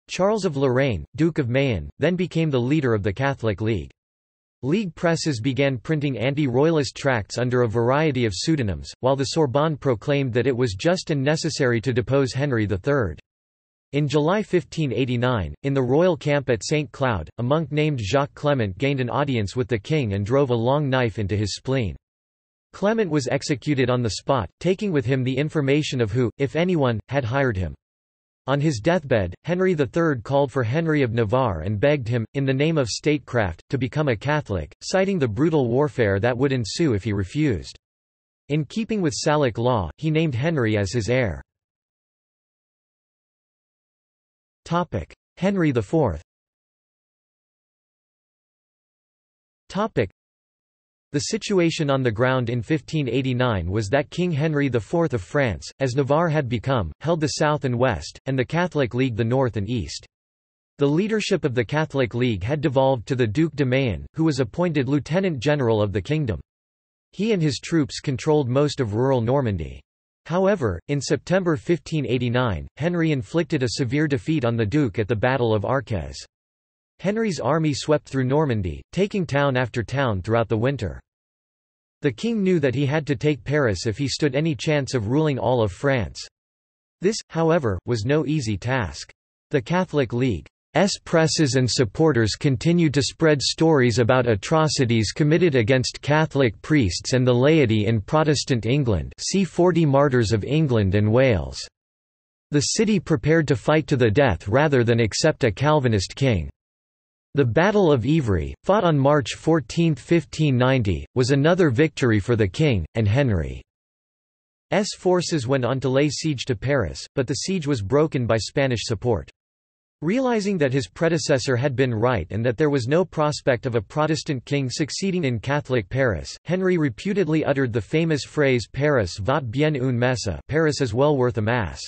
Charles of Lorraine, Duke of Mayenne, then became the leader of the Catholic League. League presses began printing anti-royalist tracts under a variety of pseudonyms, while the Sorbonne proclaimed that it was just and necessary to depose Henry III. In July 1589, in the royal camp at St. Cloud, a monk named Jacques Clement gained an audience with the king and drove a long knife into his spleen. Clement was executed on the spot, taking with him the information of who, if anyone, had hired him. On his deathbed, Henry III called for Henry of Navarre and begged him, in the name of statecraft, to become a Catholic, citing the brutal warfare that would ensue if he refused. In keeping with Salic law, he named Henry as his heir. Henry IV. The situation on the ground in 1589 was that King Henry IV of France, as Navarre had become, held the south and west, and the Catholic League the north and east. The leadership of the Catholic League had devolved to the Duc de Mayenne, who was appointed lieutenant general of the kingdom. He and his troops controlled most of rural Normandy. However, in September 1589, Henry inflicted a severe defeat on the Duke at the Battle of Arques. Henry's army swept through Normandy, taking town after town throughout the winter. The king knew that he had to take Paris if he stood any chance of ruling all of France. This, however, was no easy task. The Catholic League's presses and supporters continued to spread stories about atrocities committed against Catholic priests and the laity in Protestant England. See 40 Martyrs of England and Wales. The city prepared to fight to the death rather than accept a Calvinist king. The Battle of Ivry, fought on March 14, 1590, was another victory for the king, and Henry's forces went on to lay siege to Paris, but the siege was broken by Spanish support. Realizing that his predecessor had been right and that there was no prospect of a Protestant king succeeding in Catholic Paris, Henry reputedly uttered the famous phrase Paris vaut bien une messe, Paris is well worth a mass.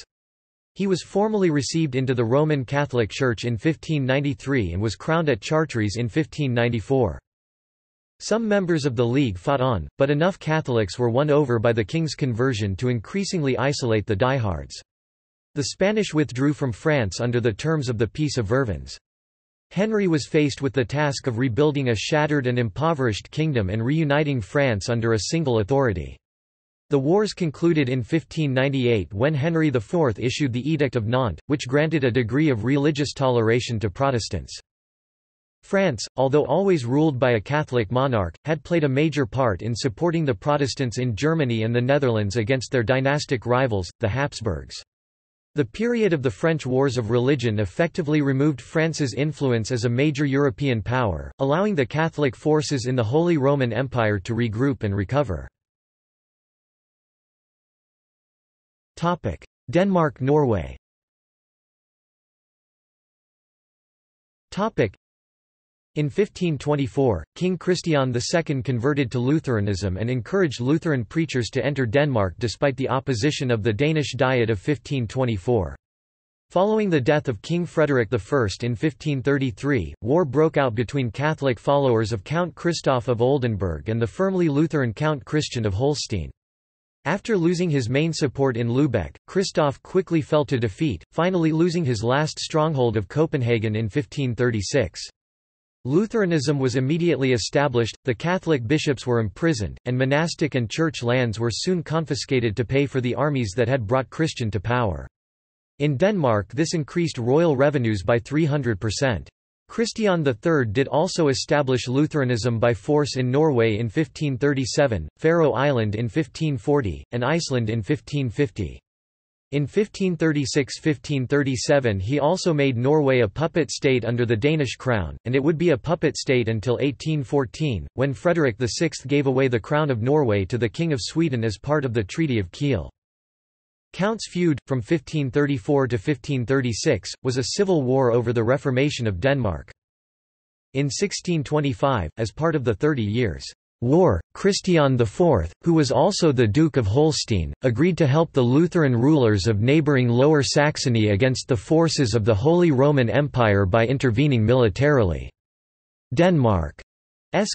He was formally received into the Roman Catholic Church in 1593 and was crowned at Chartres in 1594. Some members of the League fought on, but enough Catholics were won over by the king's conversion to increasingly isolate the diehards. The Spanish withdrew from France under the terms of the Peace of Vervins. Henry was faced with the task of rebuilding a shattered and impoverished kingdom and reuniting France under a single authority. The wars concluded in 1598 when Henry IV issued the Edict of Nantes, which granted a degree of religious toleration to Protestants. France, although always ruled by a Catholic monarch, had played a major part in supporting the Protestants in Germany and the Netherlands against their dynastic rivals, the Habsburgs. The period of the French Wars of Religion effectively removed France's influence as a major European power, allowing the Catholic forces in the Holy Roman Empire to regroup and recover. Denmark-Norway. In 1524, King Christian II converted to Lutheranism and encouraged Lutheran preachers to enter Denmark despite the opposition of the Danish Diet of 1524. Following the death of King Frederick I in 1533, war broke out between Catholic followers of Count Christoph of Oldenburg and the firmly Lutheran Count Christian of Holstein. After losing his main support in Lübeck, Christoph quickly fell to defeat, finally losing his last stronghold of Copenhagen in 1536. Lutheranism was immediately established, the Catholic bishops were imprisoned, and monastic and church lands were soon confiscated to pay for the armies that had brought Christian to power. In Denmark this increased royal revenues by 300%. Christian III did also establish Lutheranism by force in Norway in 1537, Faroe Island in 1540, and Iceland in 1550. In 1536–1537 he also made Norway a puppet state under the Danish crown, and it would be a puppet state until 1814, when Frederick VI gave away the crown of Norway to the King of Sweden as part of the Treaty of Kiel. Count's feud, from 1534 to 1536, was a civil war over the Reformation of Denmark. In 1625, as part of the 30 Years' War, Christian IV, who was also the Duke of Holstein, agreed to help the Lutheran rulers of neighbouring Lower Saxony against the forces of the Holy Roman Empire by intervening militarily. Denmark's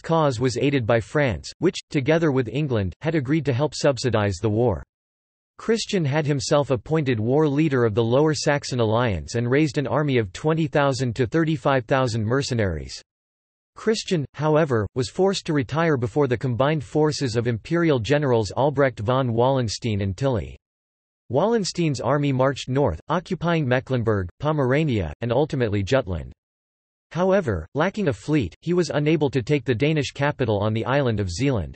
cause was aided by France, which, together with England, had agreed to help subsidize the war. Christian had himself appointed war leader of the Lower Saxon alliance and raised an army of 20,000 to 35,000 mercenaries. Christian, however, was forced to retire before the combined forces of imperial generals Albrecht von Wallenstein and Tilly. Wallenstein's army marched north, occupying Mecklenburg, Pomerania, and ultimately Jutland. However, lacking a fleet, he was unable to take the Danish capital on the island of Zealand.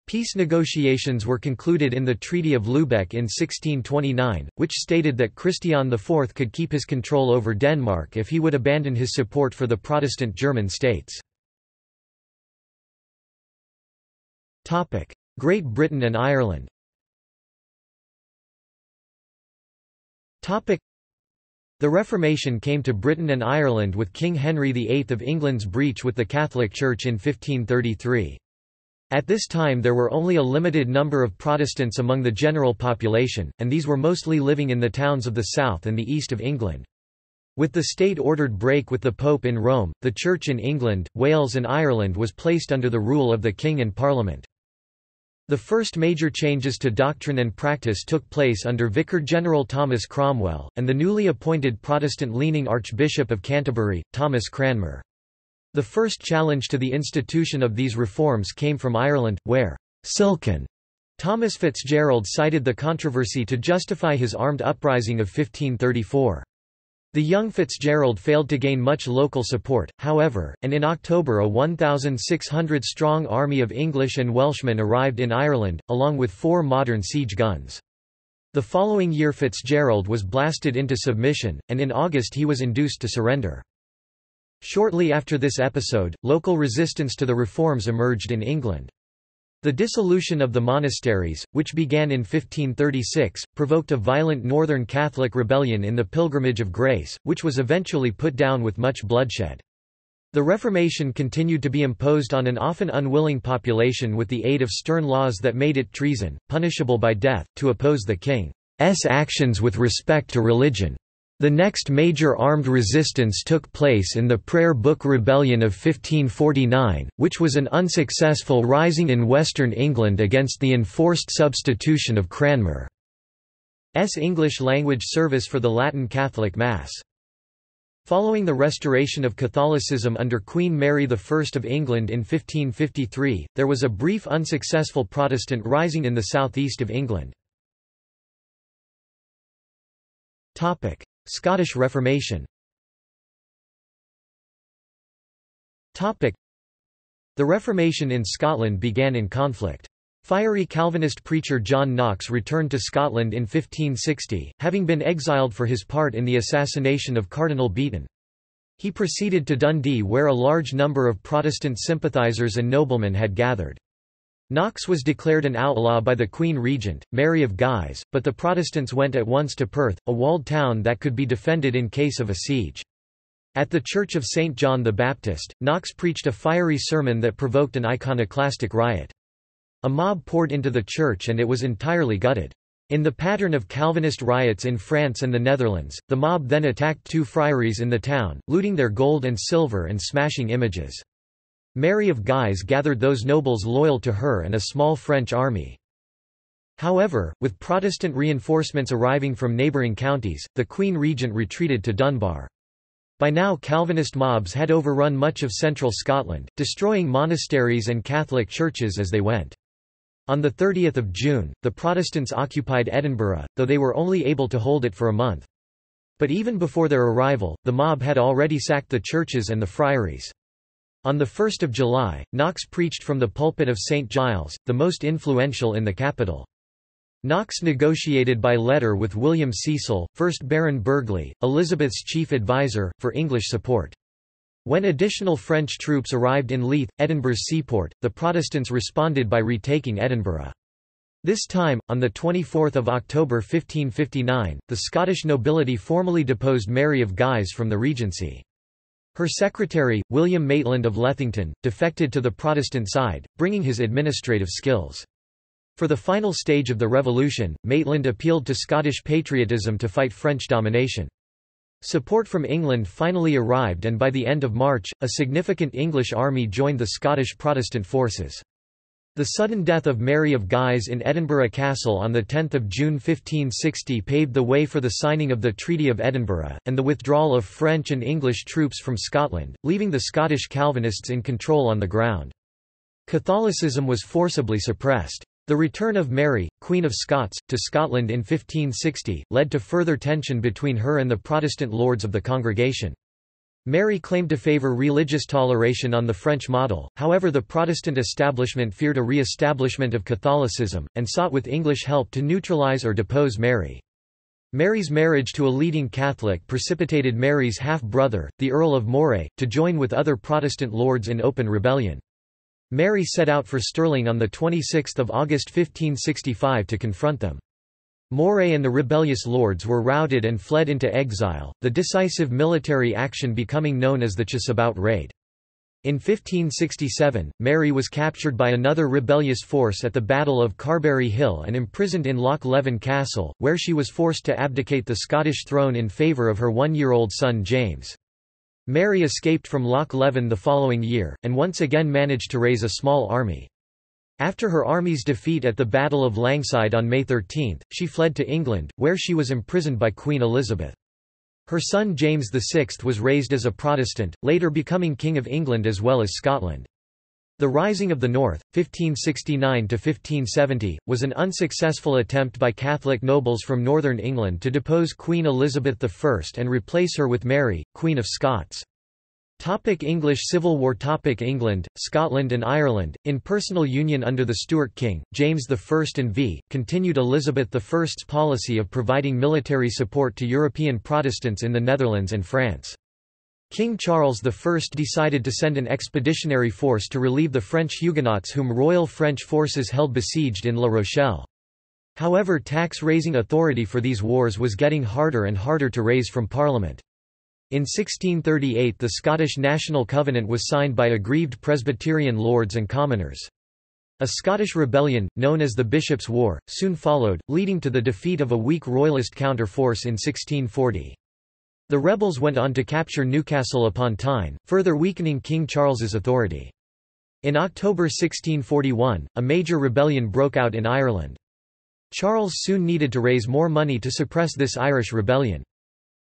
Peace negotiations were concluded in the Treaty of Lübeck in 1629, which stated that Christian IV could keep his control over Denmark if he would abandon his support for the Protestant German states. Great Britain and Ireland. The Reformation came to Britain and Ireland with King Henry VIII of England's breach with the Catholic Church in 1533. At this time there were only a limited number of Protestants among the general population, and these were mostly living in the towns of the south and the east of England. With the state-ordered break with the Pope in Rome, the Church in England, Wales and Ireland was placed under the rule of the King and Parliament. The first major changes to doctrine and practice took place under Vicar-General Thomas Cromwell, and the newly appointed Protestant-leaning Archbishop of Canterbury, Thomas Cranmer. The first challenge to the institution of these reforms came from Ireland, where "Silken" Thomas Fitzgerald cited the controversy to justify his armed uprising of 1534. The young Fitzgerald failed to gain much local support, however, and in October a 1,600-strong army of English and Welshmen arrived in Ireland, along with 4 modern siege guns. The following year Fitzgerald was blasted into submission, and in August he was induced to surrender. Shortly after this episode, local resistance to the reforms emerged in England. The dissolution of the monasteries, which began in 1536, provoked a violent Northern Catholic rebellion in the Pilgrimage of Grace, which was eventually put down with much bloodshed. The Reformation continued to be imposed on an often unwilling population with the aid of stern laws that made it treason, punishable by death, to oppose the king's actions with respect to religion. The next major armed resistance took place in the Prayer Book Rebellion of 1549, which was an unsuccessful rising in western England against the enforced substitution of Cranmer's English-language service for the Latin Catholic Mass. Following the restoration of Catholicism under Queen Mary I of England in 1553, there was a brief unsuccessful Protestant rising in the southeast of England. Scottish Reformation. The Reformation in Scotland began in conflict. Fiery Calvinist preacher John Knox returned to Scotland in 1560, having been exiled for his part in the assassination of Cardinal Beaton. He proceeded to Dundee where a large number of Protestant sympathisers and noblemen had gathered. Knox was declared an outlaw by the Queen Regent, Mary of Guise, but the Protestants went at once to Perth, a walled town that could be defended in case of a siege. At the Church of St. John the Baptist, Knox preached a fiery sermon that provoked an iconoclastic riot. A mob poured into the church and it was entirely gutted. In the pattern of Calvinist riots in France and the Netherlands, the mob then attacked 2 friaries in the town, looting their gold and silver and smashing images. Mary of Guise gathered those nobles loyal to her and a small French army. However, with Protestant reinforcements arriving from neighbouring counties, the Queen Regent retreated to Dunbar. By now Calvinist mobs had overrun much of central Scotland, destroying monasteries and Catholic churches as they went. On 30 June, the Protestants occupied Edinburgh, though they were only able to hold it for a month. But even before their arrival, the mob had already sacked the churches and the friaries. On 1 July, Knox preached from the pulpit of St. Giles, the most influential in the capital. Knox negotiated by letter with William Cecil, 1st Baron Burghley, Elizabeth's chief advisor, for English support. When additional French troops arrived in Leith, Edinburgh's seaport, the Protestants responded by retaking Edinburgh. This time, on 24 October 1559, the Scottish nobility formally deposed Mary of Guise from the regency. Her secretary, William Maitland of Lethington, defected to the Protestant side, bringing his administrative skills. For the final stage of the revolution, Maitland appealed to Scottish patriotism to fight French domination. Support from England finally arrived, and by the end of March, a significant English army joined the Scottish Protestant forces. The sudden death of Mary of Guise in Edinburgh Castle on 10 June 1560 paved the way for the signing of the Treaty of Edinburgh, and the withdrawal of French and English troops from Scotland, leaving the Scottish Calvinists in control on the ground. Catholicism was forcibly suppressed. The return of Mary, Queen of Scots, to Scotland in 1560, led to further tension between her and the Protestant lords of the congregation. Mary claimed to favour religious toleration on the French model, however the Protestant establishment feared a re-establishment of Catholicism, and sought with English help to neutralise or depose Mary. Mary's marriage to a leading Catholic precipitated Mary's half-brother, the Earl of Moray, to join with other Protestant lords in open rebellion. Mary set out for Stirling on 26 August 1565 to confront them. Moray and the rebellious lords were routed and fled into exile, the decisive military action becoming known as the Chasuble Raid. In 1567, Mary was captured by another rebellious force at the Battle of Carberry Hill and imprisoned in Loch Leven Castle, where she was forced to abdicate the Scottish throne in favour of her one-year-old son James. Mary escaped from Loch Leven the following year, and once again managed to raise a small army. After her army's defeat at the Battle of Langside on May 13, she fled to England, where she was imprisoned by Queen Elizabeth. Her son James VI was raised as a Protestant, later becoming King of England as well as Scotland. The Rising of the North, 1569–1570, was an unsuccessful attempt by Catholic nobles from northern England to depose Queen Elizabeth I and replace her with Mary, Queen of Scots. English Civil War. England, Scotland and Ireland, in personal union under the Stuart king, James I and v. continued Elizabeth I's policy of providing military support to European Protestants in the Netherlands and France. King Charles I decided to send an expeditionary force to relieve the French Huguenots whom Royal French forces held besieged in La Rochelle. However, tax-raising authority for these wars was getting harder and harder to raise from Parliament. In 1638 the Scottish National Covenant was signed by aggrieved Presbyterian lords and commoners. A Scottish rebellion, known as the Bishops' War, soon followed, leading to the defeat of a weak Royalist counter-force in 1640. The rebels went on to capture Newcastle upon Tyne, further weakening King Charles's authority. In October 1641, a major rebellion broke out in Ireland. Charles soon needed to raise more money to suppress this Irish rebellion.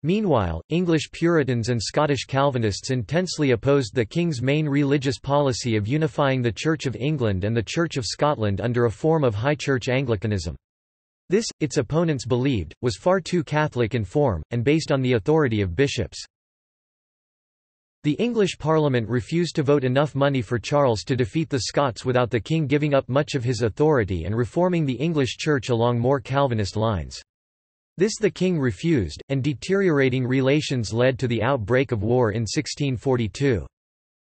Meanwhile, English Puritans and Scottish Calvinists intensely opposed the king's main religious policy of unifying the Church of England and the Church of Scotland under a form of High Church Anglicanism. This, its opponents believed, was far too Catholic in form, and based on the authority of bishops. The English Parliament refused to vote enough money for Charles to defeat the Scots without the king giving up much of his authority and reforming the English Church along more Calvinist lines. This the king refused, and deteriorating relations led to the outbreak of war in 1642.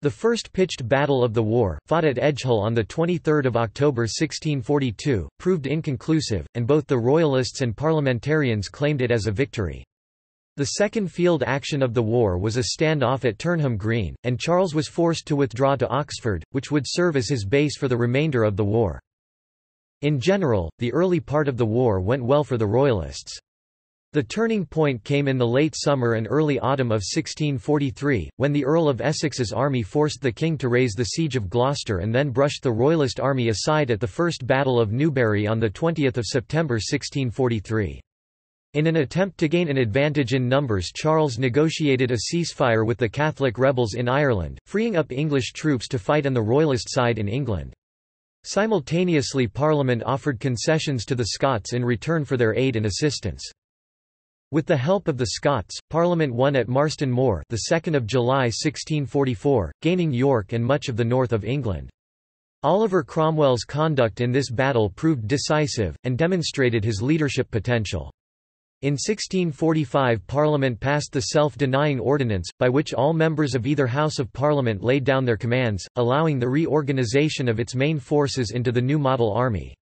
The first pitched battle of the war, fought at Edgehill on 23 October 1642, proved inconclusive, and both the Royalists and parliamentarians claimed it as a victory. The second field action of the war was a standoff at Turnham Green, and Charles was forced to withdraw to Oxford, which would serve as his base for the remainder of the war. In general, the early part of the war went well for the Royalists. The turning point came in the late summer and early autumn of 1643, when the Earl of Essex's army forced the king to raise the siege of Gloucester and then brushed the Royalist army aside at the First Battle of Newbury on 20 September 1643. In an attempt to gain an advantage in numbers, Charles negotiated a ceasefire with the Catholic rebels in Ireland, freeing up English troops to fight on the Royalist side in England. Simultaneously, Parliament offered concessions to the Scots in return for their aid and assistance. With the help of the Scots, Parliament won at Marston Moor, the 2nd of July 1644, gaining York and much of the north of England. Oliver Cromwell's conduct in this battle proved decisive, and demonstrated his leadership potential. In 1645 Parliament passed the Self-Denying Ordinance, by which all members of either House of Parliament laid down their commands, allowing the reorganisation of its main forces into the new model army.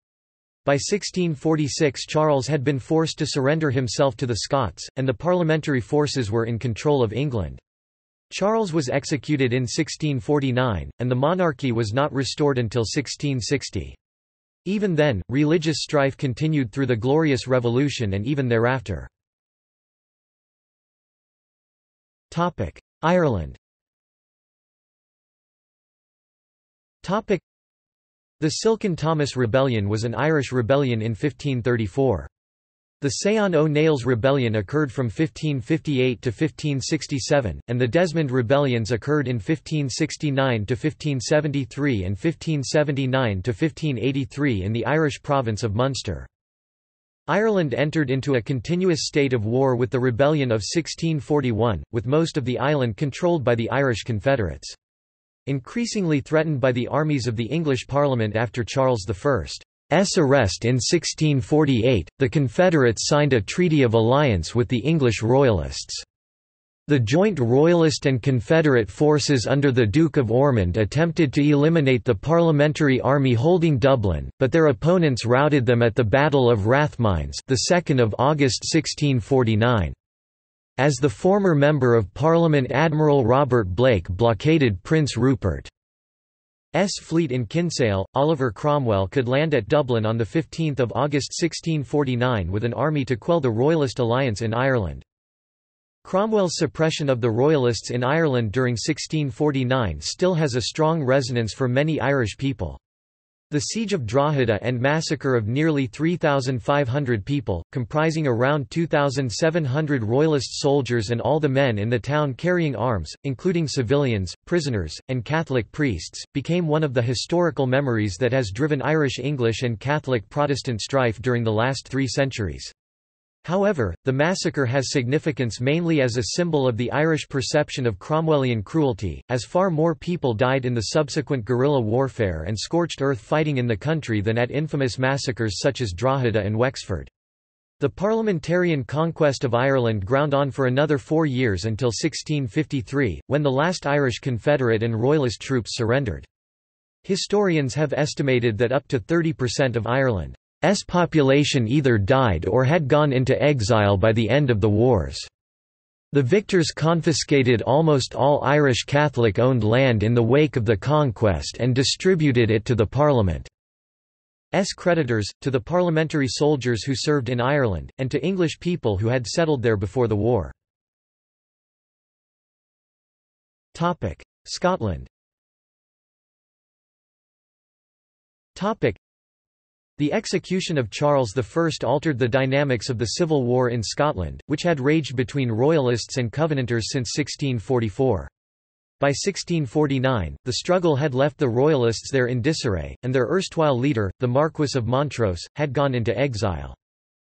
By 1646 Charles had been forced to surrender himself to the Scots, and the parliamentary forces were in control of England. Charles was executed in 1649, and the monarchy was not restored until 1660. Even then, religious strife continued through the Glorious Revolution and even thereafter. Ireland. The Silken Thomas Rebellion was an Irish rebellion in 1534. The Seán O'Neill's Rebellion occurred from 1558 to 1567, and the Desmond Rebellions occurred in 1569 to 1573 and 1579 to 1583 in the Irish province of Munster. Ireland entered into a continuous state of war with the Rebellion of 1641, with most of the island controlled by the Irish Confederates. Increasingly threatened by the armies of the English Parliament after Charles I's arrest in 1648, the Confederates signed a treaty of alliance with the English Royalists. The joint Royalist and Confederate forces under the Duke of Ormond attempted to eliminate the Parliamentary army holding Dublin, but their opponents routed them at the Battle of Rathmines, the 2nd of August 1649. As the former Member of Parliament Admiral Robert Blake blockaded Prince Rupert's fleet in Kinsale, Oliver Cromwell could land at Dublin on 15 August 1649 with an army to quell the Royalist alliance in Ireland. Cromwell's suppression of the Royalists in Ireland during 1649 still has a strong resonance for many Irish people. The Siege of Drogheda and massacre of nearly 3,500 people, comprising around 2,700 Royalist soldiers and all the men in the town carrying arms, including civilians, prisoners, and Catholic priests, became one of the historical memories that has driven Irish English and Catholic Protestant strife during the last 3 centuries. However, the massacre has significance mainly as a symbol of the Irish perception of Cromwellian cruelty, as far more people died in the subsequent guerrilla warfare and scorched earth fighting in the country than at infamous massacres such as Drogheda and Wexford. The parliamentarian conquest of Ireland ground on for another 4 years until 1653, when the last Irish Confederate and Royalist troops surrendered. Historians have estimated that up to 30% of Ireland's population either died or had gone into exile by the end of the wars. The victors confiscated almost all Irish Catholic-owned land in the wake of the conquest and distributed it to the Parliament's creditors, to the parliamentary soldiers who served in Ireland, and to English people who had settled there before the war. Scotland. The execution of Charles I altered the dynamics of the civil war in Scotland, which had raged between Royalists and Covenanters since 1644. By 1649, the struggle had left the Royalists there in disarray, and their erstwhile leader, the Marquess of Montrose, had gone into exile.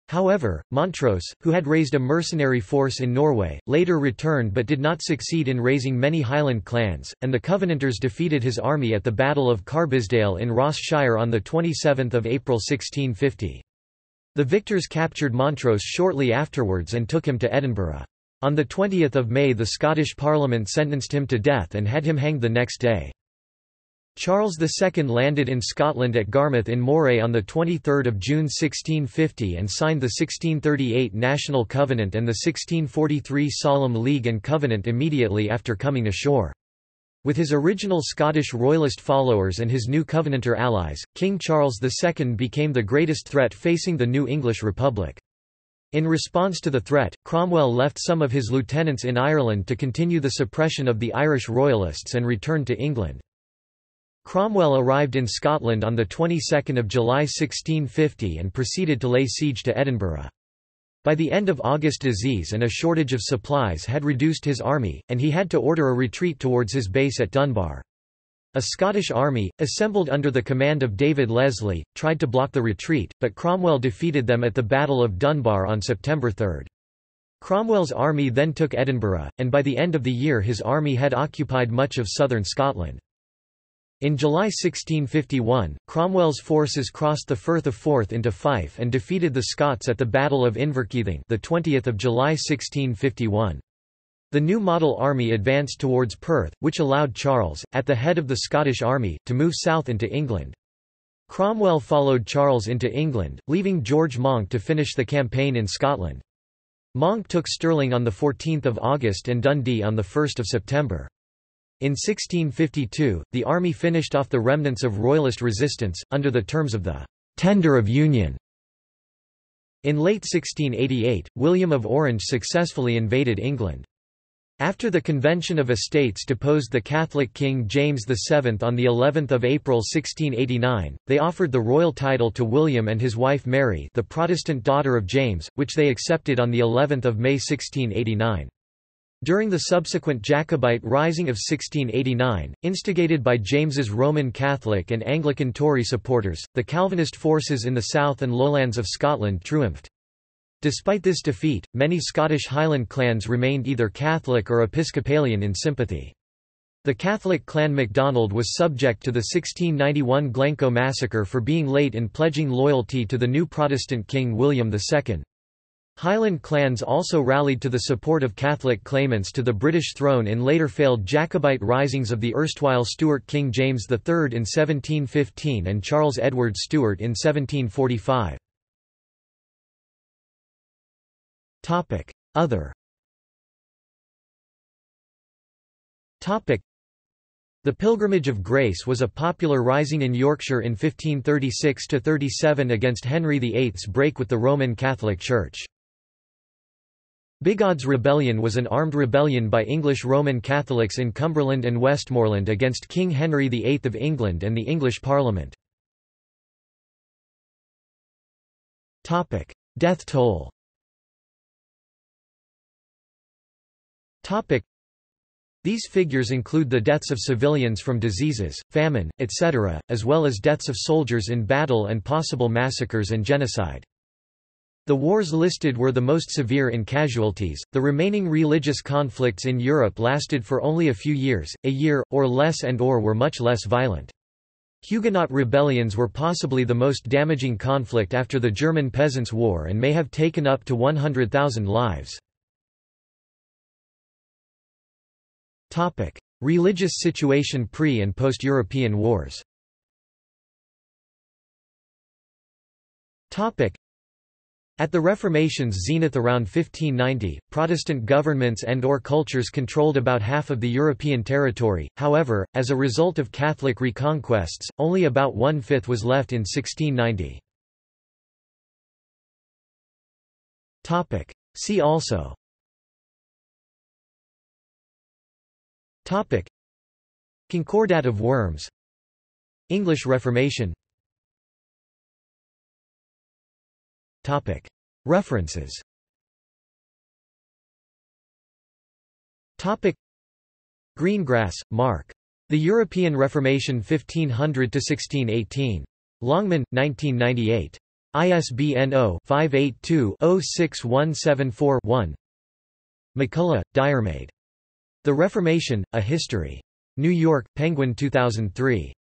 However, Montrose, who had raised a mercenary force in Norway, later returned but did not succeed in raising many Highland clans, and the Covenanters defeated his army at the Battle of Carbisdale in Ross Shire on 27 April 1650. The victors captured Montrose shortly afterwards and took him to Edinburgh. On 20 May the Scottish Parliament sentenced him to death and had him hanged the next day. Charles II landed in Scotland at Garmouth in Moray on 23 June 1650 and signed the 1638 National Covenant and the 1643 Solemn League and Covenant immediately after coming ashore. With his original Scottish Royalist followers and his new Covenanter allies, King Charles II became the greatest threat facing the new English Republic. In response to the threat, Cromwell left some of his lieutenants in Ireland to continue the suppression of the Irish Royalists and returned to England. Cromwell arrived in Scotland on the 22nd of July 1650 and proceeded to lay siege to Edinburgh. By the end of August disease and a shortage of supplies had reduced his army, and he had to order a retreat towards his base at Dunbar. A Scottish army, assembled under the command of David Leslie, tried to block the retreat, but Cromwell defeated them at the Battle of Dunbar on September 3. Cromwell's army then took Edinburgh, and by the end of the year his army had occupied much of southern Scotland. In July 1651, Cromwell's forces crossed the Firth of Forth into Fife and defeated the Scots at the Battle of Inverkeithing, the 20th of July 1651. The new model army advanced towards Perth, which allowed Charles, at the head of the Scottish army, to move south into England. Cromwell followed Charles into England, leaving George Monck to finish the campaign in Scotland. Monck took Stirling on 14 August and Dundee on 1 September. In 1652, the army finished off the remnants of Royalist resistance, under the terms of the Tender of Union. In late 1688, William of Orange successfully invaded England. After the Convention of Estates deposed the Catholic King James VII on the 11th of April 1689, they offered the royal title to William and his wife Mary, the Protestant daughter of James, which they accepted on the 11th of May 1689. During the subsequent Jacobite Rising of 1689, instigated by James's Roman Catholic and Anglican Tory supporters, the Calvinist forces in the south and lowlands of Scotland triumphed. Despite this defeat, many Scottish Highland clans remained either Catholic or Episcopalian in sympathy. The Catholic clan MacDonald was subject to the 1691 Glencoe massacre for being late in pledging loyalty to the new Protestant King William II. Highland clans also rallied to the support of Catholic claimants to the British throne in later failed Jacobite risings of the erstwhile Stuart King James III in 1715 and Charles Edward Stuart in 1745. Other. The Pilgrimage of Grace was a popular rising in Yorkshire in 1536–37 against Henry VIII's break with the Roman Catholic Church. Bigod's Rebellion was an armed rebellion by English Roman Catholics in Cumberland and Westmoreland against King Henry VIII of England and the English Parliament. Death toll. These figures include the deaths of civilians from diseases, famine, etc., as well as deaths of soldiers in battle and possible massacres and genocide. The wars listed were the most severe in casualties. The remaining religious conflicts in Europe lasted for only a few years, a year, or less, and/or were much less violent. Huguenot rebellions were possibly the most damaging conflict after the German Peasants' War and may have taken up to 100,000 lives. Religious situation pre- and post-European wars. At the Reformation's zenith around 1590, Protestant governments and/or cultures controlled about half of the European territory. However, as a result of Catholic reconquests, only about 1/5 was left in 1690. Topic. See also. Topic. Concordat of Worms. English Reformation. Topic. References. Topic. Greengrass, Mark. The European Reformation 1500–1618. Longman, 1998. ISBN 0-582-06174-1. McCullough, Diarmaid. The Reformation, A History. New York, Penguin 2003.